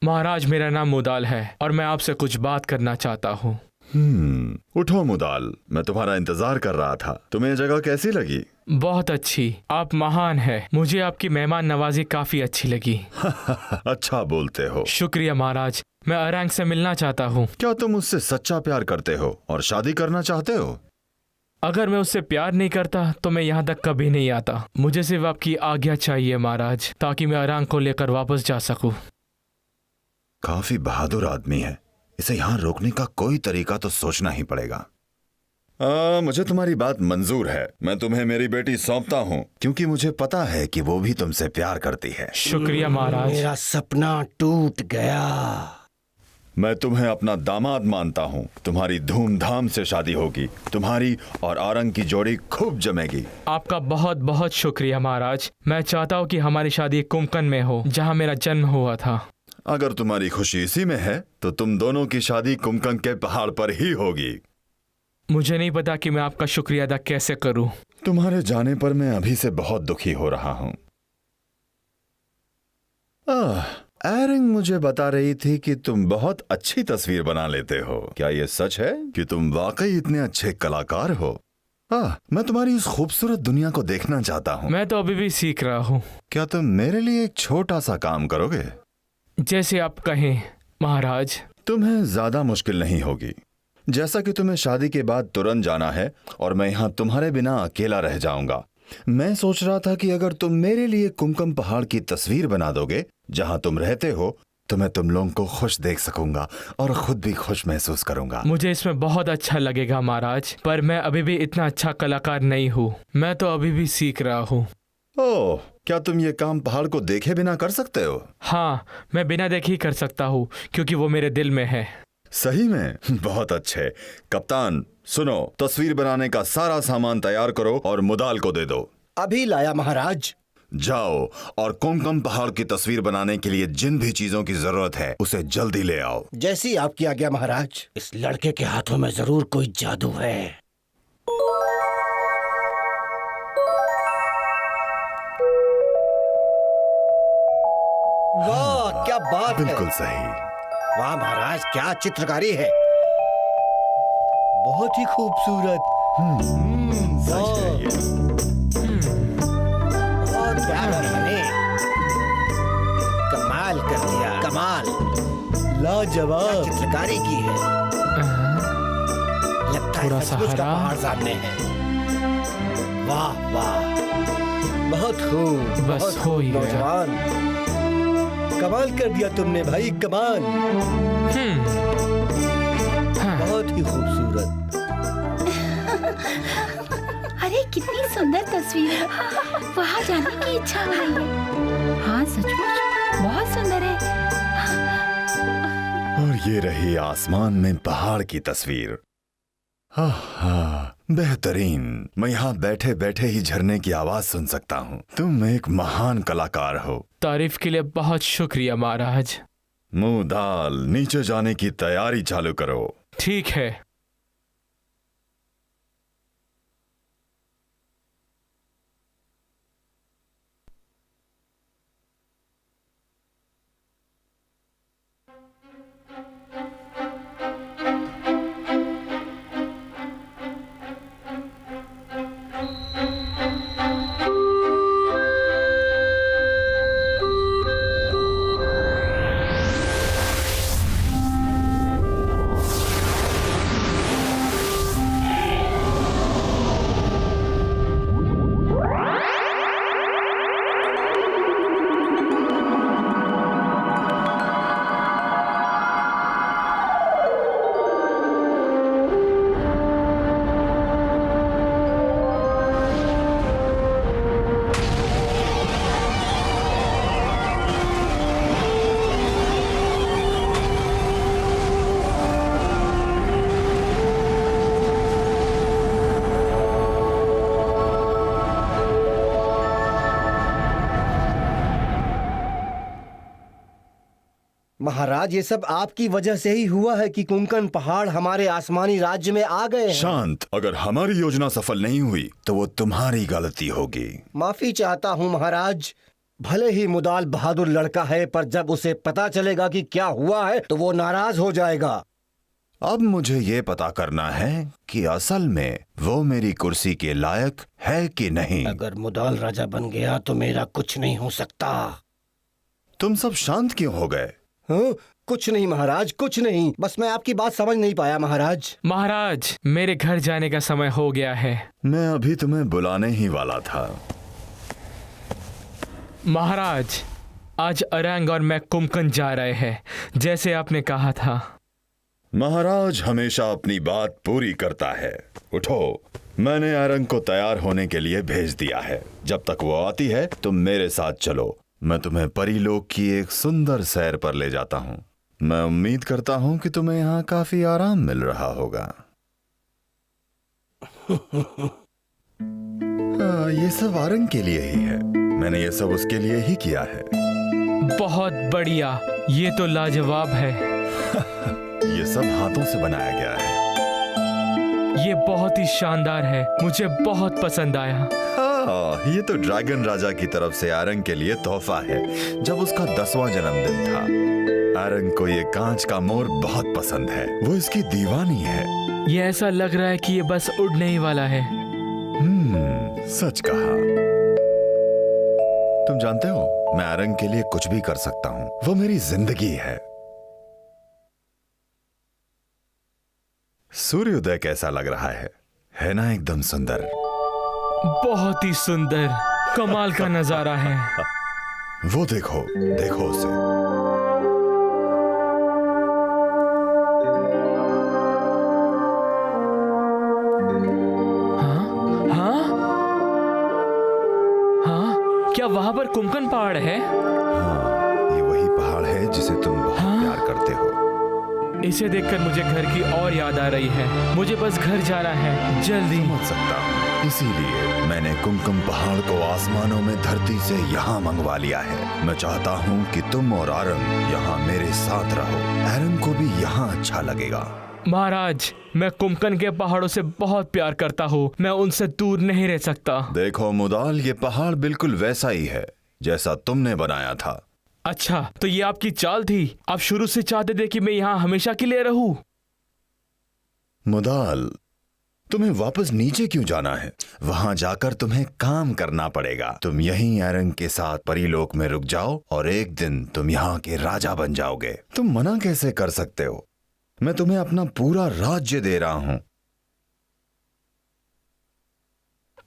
महाराज, मेरा नाम मुदाल है और मैं आपसे कुछ बात करना चाहता हूँ। उठो मुदाल, मैं तुम्हारा इंतजार कर रहा था। तुम्हें ये जगह कैसी लगी? बहुत अच्छी, आप महान हैं। मुझे आपकी मेहमान नवाजी काफी अच्छी लगी। अच्छा बोलते हो। शुक्रिया महाराज, मैं अरंग से मिलना चाहता हूँ। क्या तुम उससे सच्चा प्यार करते हो और शादी करना चाहते हो? अगर मैं उससे प्यार नहीं करता तो मैं यहाँ तक कभी नहीं आता। मुझे सिर्फ आपकी आज्ञा चाहिए महाराज, ताकि मैं अरंग को लेकर वापस जा सकूं। काफी बहादुर आदमी है, इसे यहाँ रोकने का कोई तरीका तो सोचना ही पड़ेगा। मुझे तुम्हारी बात मंजूर है। मैं तुम्हें मेरी बेटी सौंपता हूँ क्योंकि मुझे पता है कि वो भी तुमसे प्यार करती है। शुक्रिया महाराज। मेरा सपना टूट गया। मैं तुम्हें अपना दामाद मानता हूँ। तुम्हारी धूमधाम से शादी होगी। तुम्हारी और आरंग की जोड़ी खूब जमेगी। आपका बहुत बहुत शुक्रिया महाराज। मैं चाहता हूँ कि हमारी शादी कुंभकर्ण में हो, जहाँ मेरा जन्म हुआ था। अगर तुम्हारी खुशी इसी में है तो तुम दोनों की शादी कुंभकर्ण के पहाड़ पर ही होगी। मुझे नहीं पता कि मैं आपका शुक्रिया अदा कैसे करूं। तुम्हारे जाने पर मैं अभी से बहुत दुखी हो रहा हूं। एरिंग मुझे बता रही थी कि तुम बहुत अच्छी तस्वीर बना लेते हो। क्या ये सच है कि तुम वाकई इतने अच्छे कलाकार हो? मैं तुम्हारी इस खूबसूरत दुनिया को देखना चाहता हूँ। मैं तो अभी भी सीख रहा हूँ। क्या तुम मेरे लिए एक छोटा सा काम करोगे? जैसे आप कहें महाराज। तुम्हें ज्यादा मुश्किल नहीं होगी। जैसा कि तुम्हें शादी के बाद तुरंत जाना है और मैं यहाँ तुम्हारे बिना अकेला रह जाऊंगा, मैं सोच रहा था कि अगर तुम मेरे लिए कुमकुम पहाड़ की तस्वीर बना दोगे जहाँ तुम रहते हो, तो मैं तुम लोगों को खुश देख सकूंगा और खुद भी खुश महसूस करूंगा। मुझे इसमें बहुत अच्छा लगेगा महाराज, पर मैं अभी भी इतना अच्छा कलाकार नहीं हूँ। मैं तो अभी भी सीख रहा हूँ। ओह, क्या तुम ये काम पहाड़ को देखे बिना कर सकते हो? हाँ, मैं बिना देखे ही कर सकता हूँ क्योंकि वो मेरे दिल में है। सही में? बहुत अच्छे। कप्तान सुनो, तस्वीर बनाने का सारा सामान तैयार करो और मुदाल को दे दो। अभी लाया महाराज। जाओ और कुमकुम पहाड़ की तस्वीर बनाने के लिए जिन भी चीजों की जरूरत है उसे जल्दी ले आओ। जैसी आपकी आज्ञा महाराज। इस लड़के के हाथों में जरूर कोई जादू है। वाह, क्या बात है। बिल्कुल सही। वाह महाराज, क्या चित्रकारी है। बहुत ही खूबसूरत। सच है ये। बहुत प्यारा बने। कमाल कर दिया। लाजवाब चित्रकारी की है। लगता थोड़ा है सचमुच का सहारा। पहाड़ सामने है। वाह वाह, बहुत खूब, बस बहुत हो खूब ही गया। नौजवान, कमाल कर दिया तुमने भाई, कमाल। हाँ, बहुत ही खूबसूरत। अरे कितनी सुंदर तस्वीर है, वहाँ जाने की इच्छा हो रही है। हाँ सचमुच बहुत सुंदर है। और ये रही आसमान में पहाड़ की तस्वीर। हाँ, बेहतरीन। मैं यहाँ बैठे बैठे ही झरने की आवाज सुन सकता हूँ। तुम एक महान कलाकार हो। तारीफ के लिए बहुत शुक्रिया महाराज। मुंह दाल, नीचे जाने की तैयारी चालू करो। ठीक है। महाराज, ये सब आपकी वजह से ही हुआ है कि कुंकन पहाड़ हमारे आसमानी राज्य में आ गए हैं। शांत, अगर हमारी योजना सफल नहीं हुई तो वो तुम्हारी गलती होगी। माफी चाहता हूँ महाराज। भले ही मुदाल बहादुर लड़का है, पर जब उसे पता चलेगा कि क्या हुआ है तो वो नाराज हो जाएगा। अब मुझे ये पता करना है कि असल में वो मेरी कुर्सी के लायक है कि नहीं। अगर मुदाल राजा बन गया तो मेरा कुछ नहीं हो सकता। तुम सब शांत क्यों हो गए? हाँ? कुछ नहीं महाराज, कुछ नहीं, बस मैं आपकी बात समझ नहीं पाया महाराज। महाराज, मेरे घर जाने का समय हो गया है। मैं अभी तुम्हें बुलाने ही वाला था। महाराज, आज अरंग और मैं कुमकन जा रहे हैं, जैसे आपने कहा था। महाराज हमेशा अपनी बात पूरी करता है। उठो, मैंने अरंग को तैयार होने के लिए भेज दिया है। जब तक वो आती है तुम मेरे साथ चलो। मैं तुम्हें परीलोक की एक सुंदर सैर पर ले जाता हूँ। मैं उम्मीद करता हूँ कि तुम्हें यहाँ काफी आराम मिल रहा होगा। हाँ, ये सब अरंग के लिए ही है। मैंने ये सब उसके लिए ही किया है। बहुत बढ़िया, ये तो लाजवाब है। ये सब हाथों से बनाया गया है। ये बहुत ही शानदार है, मुझे बहुत पसंद आया। हाँ, ये तो ड्रैगन राजा की तरफ से आरंग के लिए तोहफा है, जब उसका 10वां जन्मदिन था। आरंग को ये कांच का मोर बहुत पसंद है, वो इसकी दीवानी है। ये ऐसा लग रहा है कि ये बस उड़ने ही वाला है। सच कहा। तुम जानते हो, मैं आरंग के लिए कुछ भी कर सकता हूँ। वो मेरी जिंदगी है। सूर्योदय कैसा लग रहा है ना? एकदम सुंदर। बहुत ही सुंदर, कमाल का नजारा है। वो देखो, देखो उसे। हाँ हाँ हाँ, क्या वहां पर कुमकन पहाड़ है? हाँ, ये वही पहाड़ है जिसे तुम बहुत प्यार करते हो। इसे देखकर मुझे घर की और याद आ रही है। मुझे बस घर जाना है, जल्दी। समझ सकता हूँ, इसीलिए मैंने कुमकुम पहाड़ को आसमानों में धरती से यहाँ मंगवा लिया है। मैं चाहता हूँ कि तुम और आरंग यहाँ मेरे साथ रहो। आरंग को भी यहाँ अच्छा लगेगा। महाराज, मैं कुमकन के पहाड़ों से बहुत प्यार करता हूँ, मैं उनसे दूर नहीं रह सकता। देखो मुदाल, ये पहाड़ बिल्कुल वैसा ही है जैसा तुमने बनाया था। अच्छा, तो ये आपकी चाल थी? आप शुरू से चाहते थे कि मैं यहाँ हमेशा के लिए रहूं? मुदाल, तुम्हें वापस नीचे क्यों जाना है? वहां जाकर तुम्हें काम करना पड़ेगा। तुम यहीं एरंग के साथ परीलोक में रुक जाओ और एक दिन तुम यहाँ के राजा बन जाओगे। तुम मना कैसे कर सकते हो? मैं तुम्हें अपना पूरा राज्य दे रहा हूँ।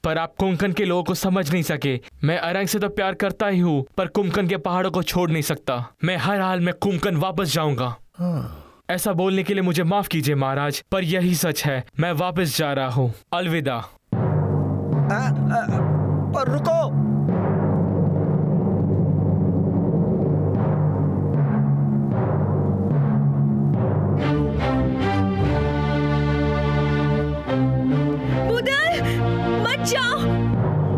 पर आप कुंकन के लोगों को समझ नहीं सके। मैं अरंग से तो प्यार करता ही हूँ, पर कुंकन के पहाड़ों को छोड़ नहीं सकता। मैं हर हाल में कुंकन वापस जाऊंगा। ऐसा बोलने के लिए मुझे माफ कीजिए महाराज, पर यही सच है। मैं वापस जा रहा हूँ। अलविदा। पर रुको। मुदल, मत जाओ,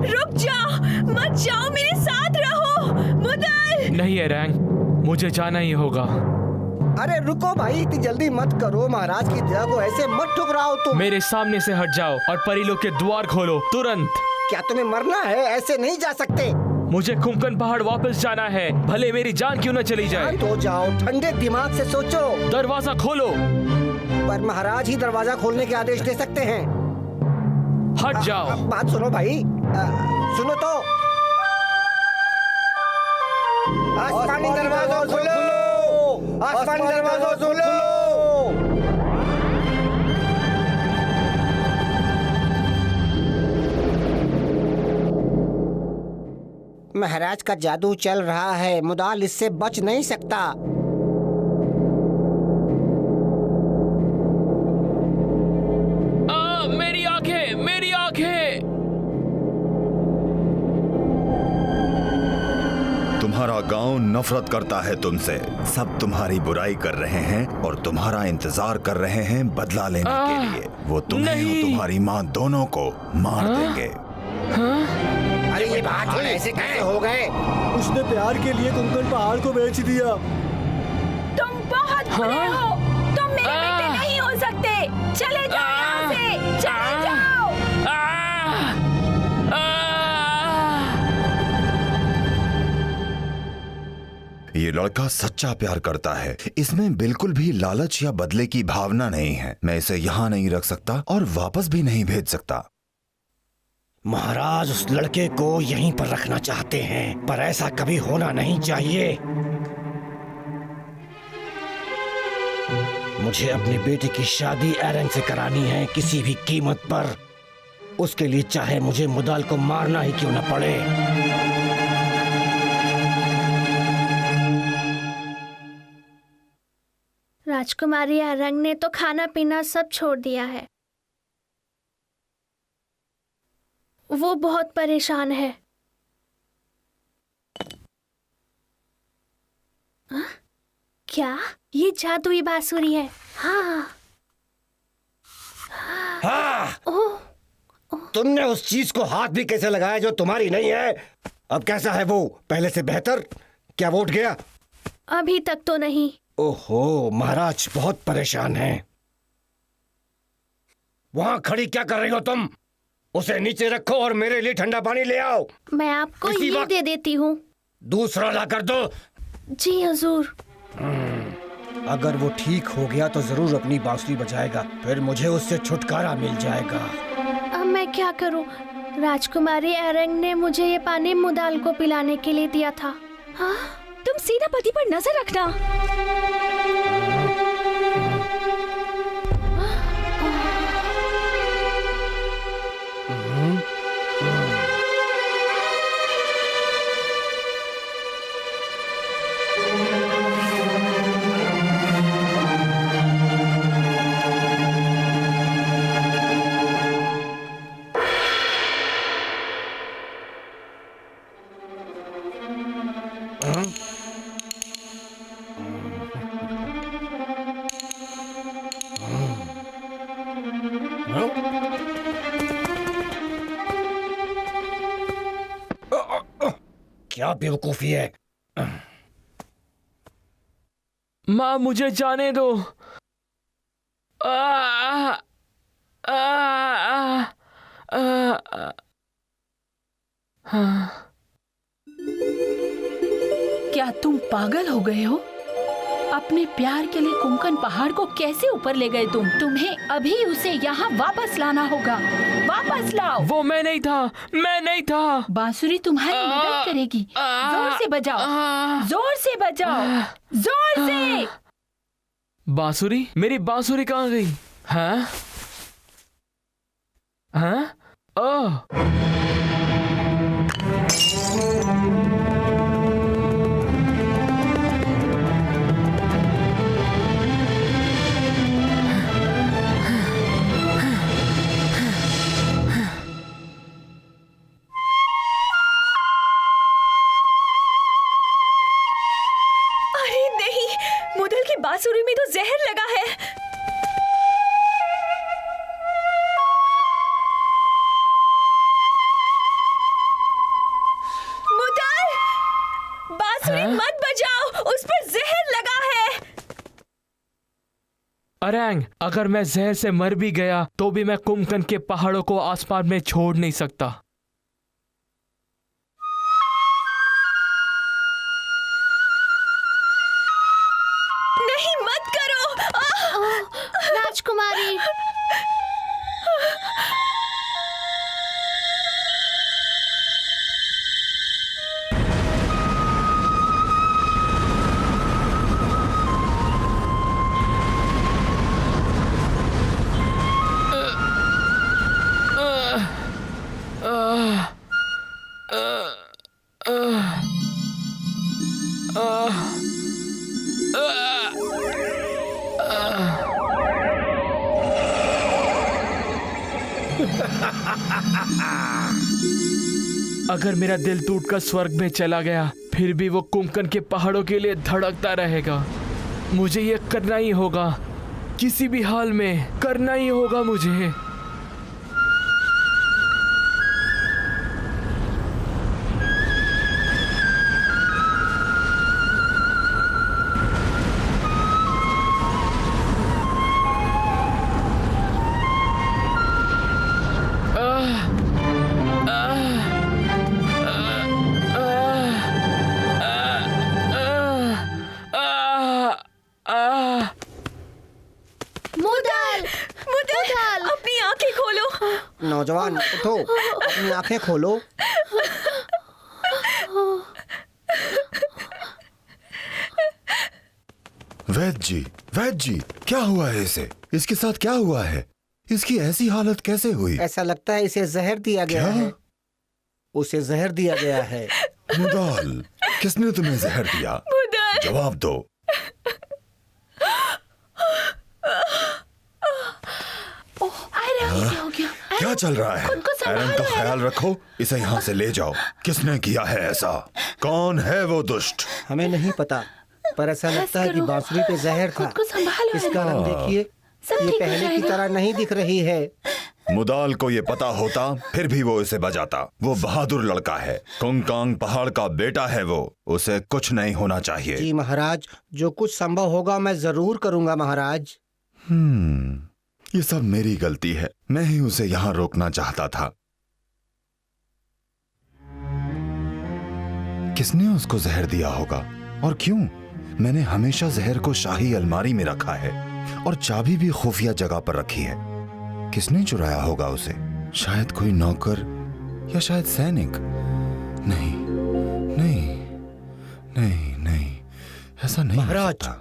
रुक जाओ, मत जाओ, मेरे साथ रहो। मुदल, नहीं एरंग, मुझे जाना ही होगा। अरे रुको भाई, इतनी जल्दी मत करो। महाराज की दया को ऐसे मत ठुकराओ तुम। मेरे सामने से हट जाओ और परीलोक के द्वार खोलो तुरंत। क्या तुम्हें मरना है? ऐसे नहीं जा सकते। मुझे कुंकन पहाड़ वापस जाना है, भले मेरी जान क्यों न चली जाए। तो जाओ, ठंडे दिमाग से सोचो। दरवाजा खोलो। पर महाराज ही दरवाजा खोलने के आदेश दे सकते हैं। हट जाओ। बात सुनो भाई, सुनो तो। आसमानी दरवाजा खोलो, आसमानी दरवाजा खोलो। महाराज का जादू चल रहा है, मुदाल इससे बच नहीं सकता। मेरी आंखें, मेरी आंखें। तुम्हारा गांव नफरत करता है तुमसे। सब तुम्हारी बुराई कर रहे हैं और तुम्हारा इंतजार कर रहे हैं बदला लेने के लिए। वो तुम्हें और तुम्हारी माँ दोनों को मार देंगे। अरे ये बात ऐसे कैसे हो गए? उसने प्यार के लिए कुंकन पहाड़ को बेच दिया। तुम बहुत बुरे हो। तुम मेरे बेटे नहीं हो सकते। चले जाओ यहाँ से, चले जाओ। ये लड़का सच्चा प्यार करता है। इसमें बिल्कुल भी लालच या बदले की भावना नहीं है। मैं इसे यहाँ नहीं रख सकता और वापस भी नहीं भेज सकता। महाराज उस लड़के को यहीं पर रखना चाहते हैं, पर ऐसा कभी होना नहीं चाहिए। मुझे अपने बेटे की शादी एरन से करानी है, किसी भी कीमत पर। उसके लिए चाहे मुझे मुदाल को मारना ही क्यों न पड़े। राजकुमारी एरंग ने तो खाना पीना सब छोड़ दिया है। वो बहुत परेशान है। क्या ये जादुई बांसुरी है? हाँ। हाँ। तुमने उस चीज को हाथ भी कैसे लगाया जो तुम्हारी नहीं है? अब कैसा है वो? पहले से बेहतर? क्या वोट गया? अभी तक तो नहीं। ओहो, महाराज बहुत परेशान हैं। वहां खड़ी क्या कर रही हो तुम? उसे नीचे रखो और मेरे लिए ठंडा पानी ले आओ। मैं आपको ये दे देती हूँ। दूसरा ला कर दो। जी हुजूर। अगर वो ठीक हो गया तो जरूर अपनी बांसुरी बजाएगा, फिर मुझे उससे छुटकारा मिल जाएगा। अब मैं क्या करूँ? राजकुमारी एरंग ने मुझे ये पानी मुदाल को पिलाने के लिए दिया था। हाँ? तुम सेनापति पर नजर रखना। क्या बेवकूफी है। माँ मुझे जाने दो। क्या तुम पागल हो गए हो? अपने प्यार के लिए कुंकन पहाड़ को कैसे ऊपर ले गए तुम? तुम्हें अभी उसे यहाँ वापस लाना होगा। वापस लाओ। वो मैं नहीं था, मैं नहीं था। बांसुरी तुम्हारी मदद करेगी। जोर से बजाओ, जोर से बजाओ, जोर से। बांसुरी? मेरी बांसुरी कहाँ गई? हाँ हाँ, ओह, अरे नहीं, मुदल की बांसुरी में तो जहर लगा है। मुदल, बांसुरी मत बजाओ, उस पर जहर लगा है। अरैंग, अगर मैं जहर से मर भी गया तो भी मैं कुंभकर्ण के पहाड़ों को आसमान में छोड़ नहीं सकता। नहीं, मत करो। राजकुमारी, अगर मेरा दिल टूटकर स्वर्ग में चला गया फिर भी वो कुंभकर्ण के पहाड़ों के लिए धड़कता रहेगा। मुझे ये करना ही होगा, किसी भी हाल में करना ही होगा मुझे। मुदल, मुदल, अपनी आंखें खोलो। नौजवान उठो, अपनी आंखें खोलो। वैद्य जी, क्या हुआ है इसे? इसके साथ क्या हुआ है? इसकी ऐसी हालत कैसे हुई? ऐसा लगता है इसे जहर दिया गया क्या? है। उसे जहर दिया गया है। मुदाल, किसने तुम्हें जहर दिया? मुदल, जवाब दो। हो गया। क्या चल रहा है? खुद को संभालो, एरन का ख्याल रखो, इसे यहाँ से ले जाओ। किसने किया है ऐसा? कौन है वो दुष्ट? हमें नहीं पता, पर ऐसा लगता है कि करो। बांसुरी पे जहर था। खुद को संभालो। इसका रंग देखिए, सब ये ठीक हो पहले की जाएगा। तरह नहीं दिख रही है। मुदाल को ये पता होता फिर भी वो इसे बजाता। वो बहादुर लड़का है, कुंकांग पहाड़ का बेटा है वो। उसे कुछ नहीं होना चाहिए। जी महाराज, जो कुछ संभव होगा मैं जरूर करूंगा महाराज। ये सब मेरी गलती है। मैं ही उसे यहाँ रोकना चाहता था। किसने उसको जहर दिया होगा और क्यों? मैंने हमेशा जहर को शाही अलमारी में रखा है और चाबी भी खुफिया जगह पर रखी है। किसने चुराया होगा उसे? शायद कोई नौकर या शायद सैनिक। नहीं नहीं नहीं नहीं, ऐसा नहीं हो महाराज, सकता।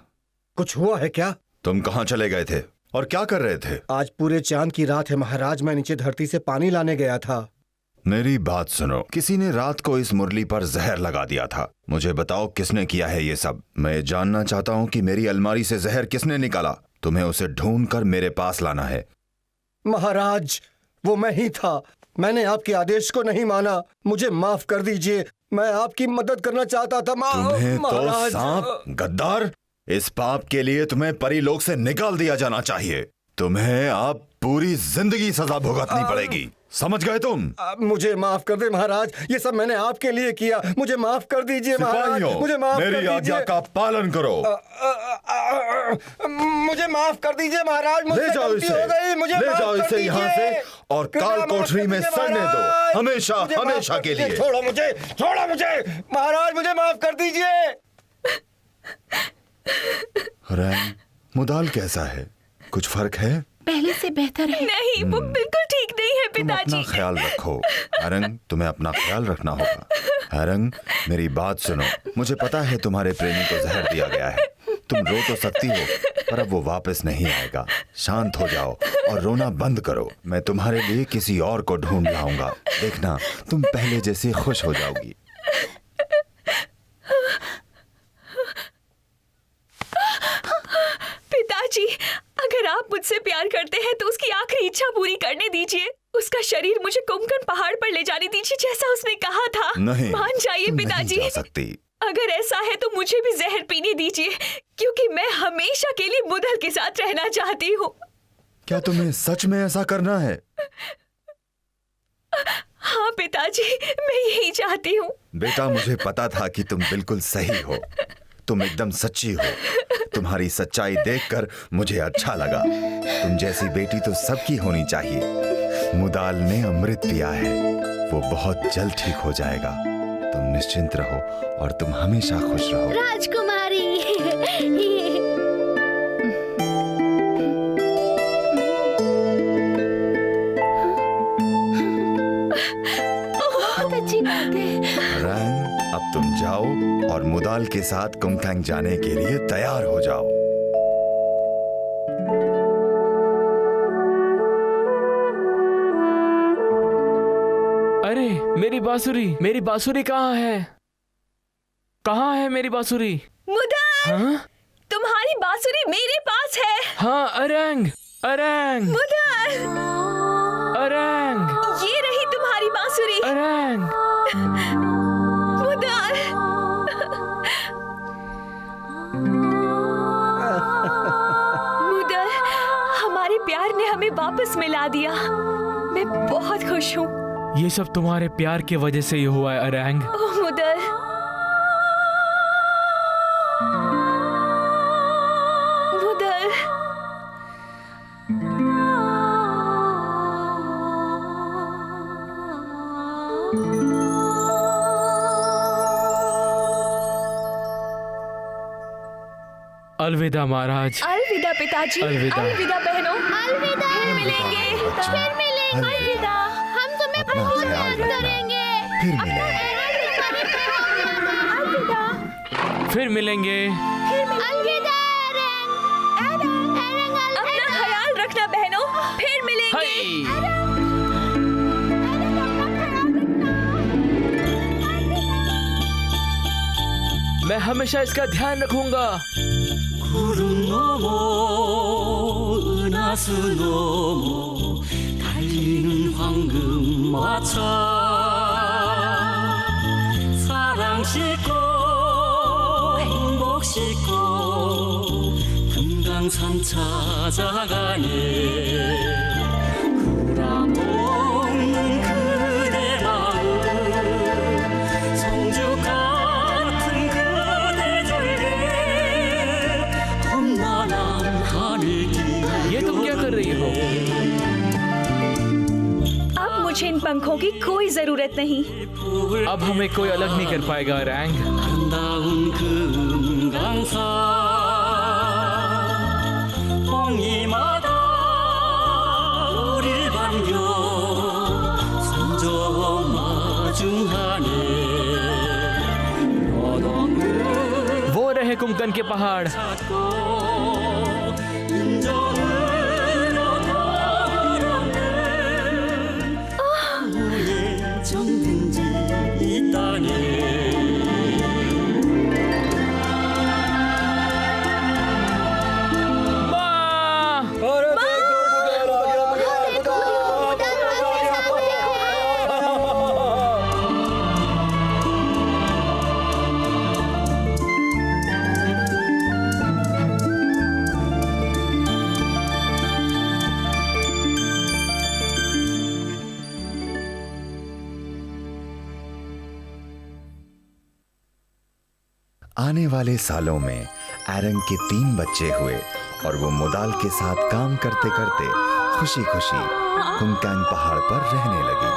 कुछ हुआ है क्या? तुम कहाँ चले गए थे और क्या कर रहे थे? आज पूरे चांद की रात है महाराज, मैं नीचे धरती से पानी लाने गया था। मेरी बात सुनो, किसी ने रात को इस मुरली पर जहर लगा दिया था। मुझे बताओ किसने किया है ये सब। मैं जानना चाहता हूँ कि मेरी अलमारी से जहर किसने निकाला। तुम्हें उसे ढूंढ कर मेरे पास लाना है। महाराज, वो मैं ही था। मैंने आपके आदेश को नहीं माना, मुझे माफ कर दीजिए। मैं आपकी मदद करना चाहता था। तुम्हें तो महाराज, सांप, गद्दार, इस पाप के लिए तुम्हें परीलोक से निकाल दिया जाना चाहिए। तुम्हें अब पूरी जिंदगी सजा भुगतनी पड़ेगी। समझ गए तुम? मुझे माफ कर दे महाराज, ये सब मैंने आपके लिए किया। मुझे माफ कर दीजिए महाराज, सिपाहियों, मुझे माफ कर मेरी दीजिए। आज्ञा का पालन करो। मुझे माफ कर दीजिए महाराज, मुझसे ले जाओ गलती इसे, हो गई। मुझे ले माफ जाओ कर इसे यहाँ दीजिए। से और कृपया काल माफ कोठरी कर में दीजिए सड़ने दो, महाराज। हमेशा मुझे माफ हमेशा कर के दीजिए। लिए। छोड़ो मुझे, छोड़ो मुझे महाराज, मुझे माफ कर दीजिए। रैंग, मुदाल कैसा है? कुछ फर्क है? पहले से बेहतर है। नहीं, वो बिल्कुल ठीक नहीं है तुम अपना पिताजी। ख्याल रखो। अरंग, तुम्हें अपना ख्याल रखना होगा। अरंग, मेरी बात सुनो। मुझे पता है तुम्हारे प्रेमी को जहर दिया गया है। तुम रो तो सकती हो, पर अब वो वापस नहीं आएगा। शांत हो जाओ और रोना बंद करो। मैं तुम्हारे लिए किसी और को ढूंढ लाऊंगा। देखना, तुम पहले जैसे खुश हो जाओगी। पिताजी, अगर आप मुझसे प्यार करते हैं तो उसकी आखिरी इच्छा पूरी करने दीजिए। उसका शरीर मुझे कुमकन पहाड़ पर ले जाने दीजिए, जैसा उसने कहा था। नहीं, मान जाइए तुम पिताजी। नहीं जा सकती। अगर ऐसा है तो मुझे भी जहर पीने दीजिए, क्योंकि मैं हमेशा के लिए मुदल के साथ रहना चाहती हूँ। क्या तुम्हें सच में ऐसा करना है? हाँ पिताजी, मैं यही चाहती हूँ। बेटा, मुझे पता था कि तुम बिल्कुल सही हो। तुम एकदम सच्ची हो। तुम्हारी सच्चाई देखकर मुझे अच्छा लगा। तुम जैसी बेटी तो सबकी होनी चाहिए। मुदाल ने अमृत पिया है, वो बहुत जल्द ठीक हो जाएगा। तुम निश्चिंत रहो और तुम हमेशा खुश रहो। राजकुमारी। बहुत अच्छी बात है। रैंग, अब तुम जाओ और मुदाल के साथ कुमकैंग जाने के लिए तैयार हो जाओ। अरे मेरी बांसुरी कहाँ है? कहाँ है मेरी बांसुरी? मुदल, हाँ तुम्हारी बांसुरी मेरे पास है। हाँ, अरंग, अरंग, मुदल, अरंग, ये रही तुम्हारी बांसुरी। अरंग। मुदल, मुदल, हमारे प्यार ने हमें वापस मिला दिया। मैं बहुत खुश हूँ। ये सब तुम्हारे प्यार की वजह से ही हुआ है अरंग। ओह मुदल, मुदल, अलविदा महाराज। अलविदा पिताजी। अलविदा। अलविदा बहनों। अलविदा। फिर मिलेंगे। फिर मिलेंगे। अलविदा। हम तुम्हें अपना बहुत ख्याल याद रखना। करेंगे। फिर मिलेंगे। अलविदा। फिर मिलेंगे। अलविदा एरन। एरन, अपना ख्याल रखना बहनों, फिर मिलेंगे। हाय। मैं हमेशा इसका ध्यान रखूंगा। 구름 넘어 은하수 넘어 달리는 황금마차 사랑 싣고 행복 싣고 금강산 찾아가네 구라먹는 그대 마음 성주 같은 그대 절개 험난한 하늘길 ये तुम क्या कर रही हो? अब मुझे इन पंखों की कोई जरूरत नहीं। अब हमें कोई अलग नहीं कर पाएगा रैंग। 아름다운 금강산 홍이마다 우릴 반겨 선조 마중하네 너너는 वो रहे कुमकन के पहाड़। 찾고 인정으로 더불었네 아무의 정든지 있다네 माँ! आने वाले सालों में एरंग के 3 बच्चे हुए और वो मुदाल के साथ काम करते करते खुशी खुशी कुमकैंग पहाड़ पर रहने लगी।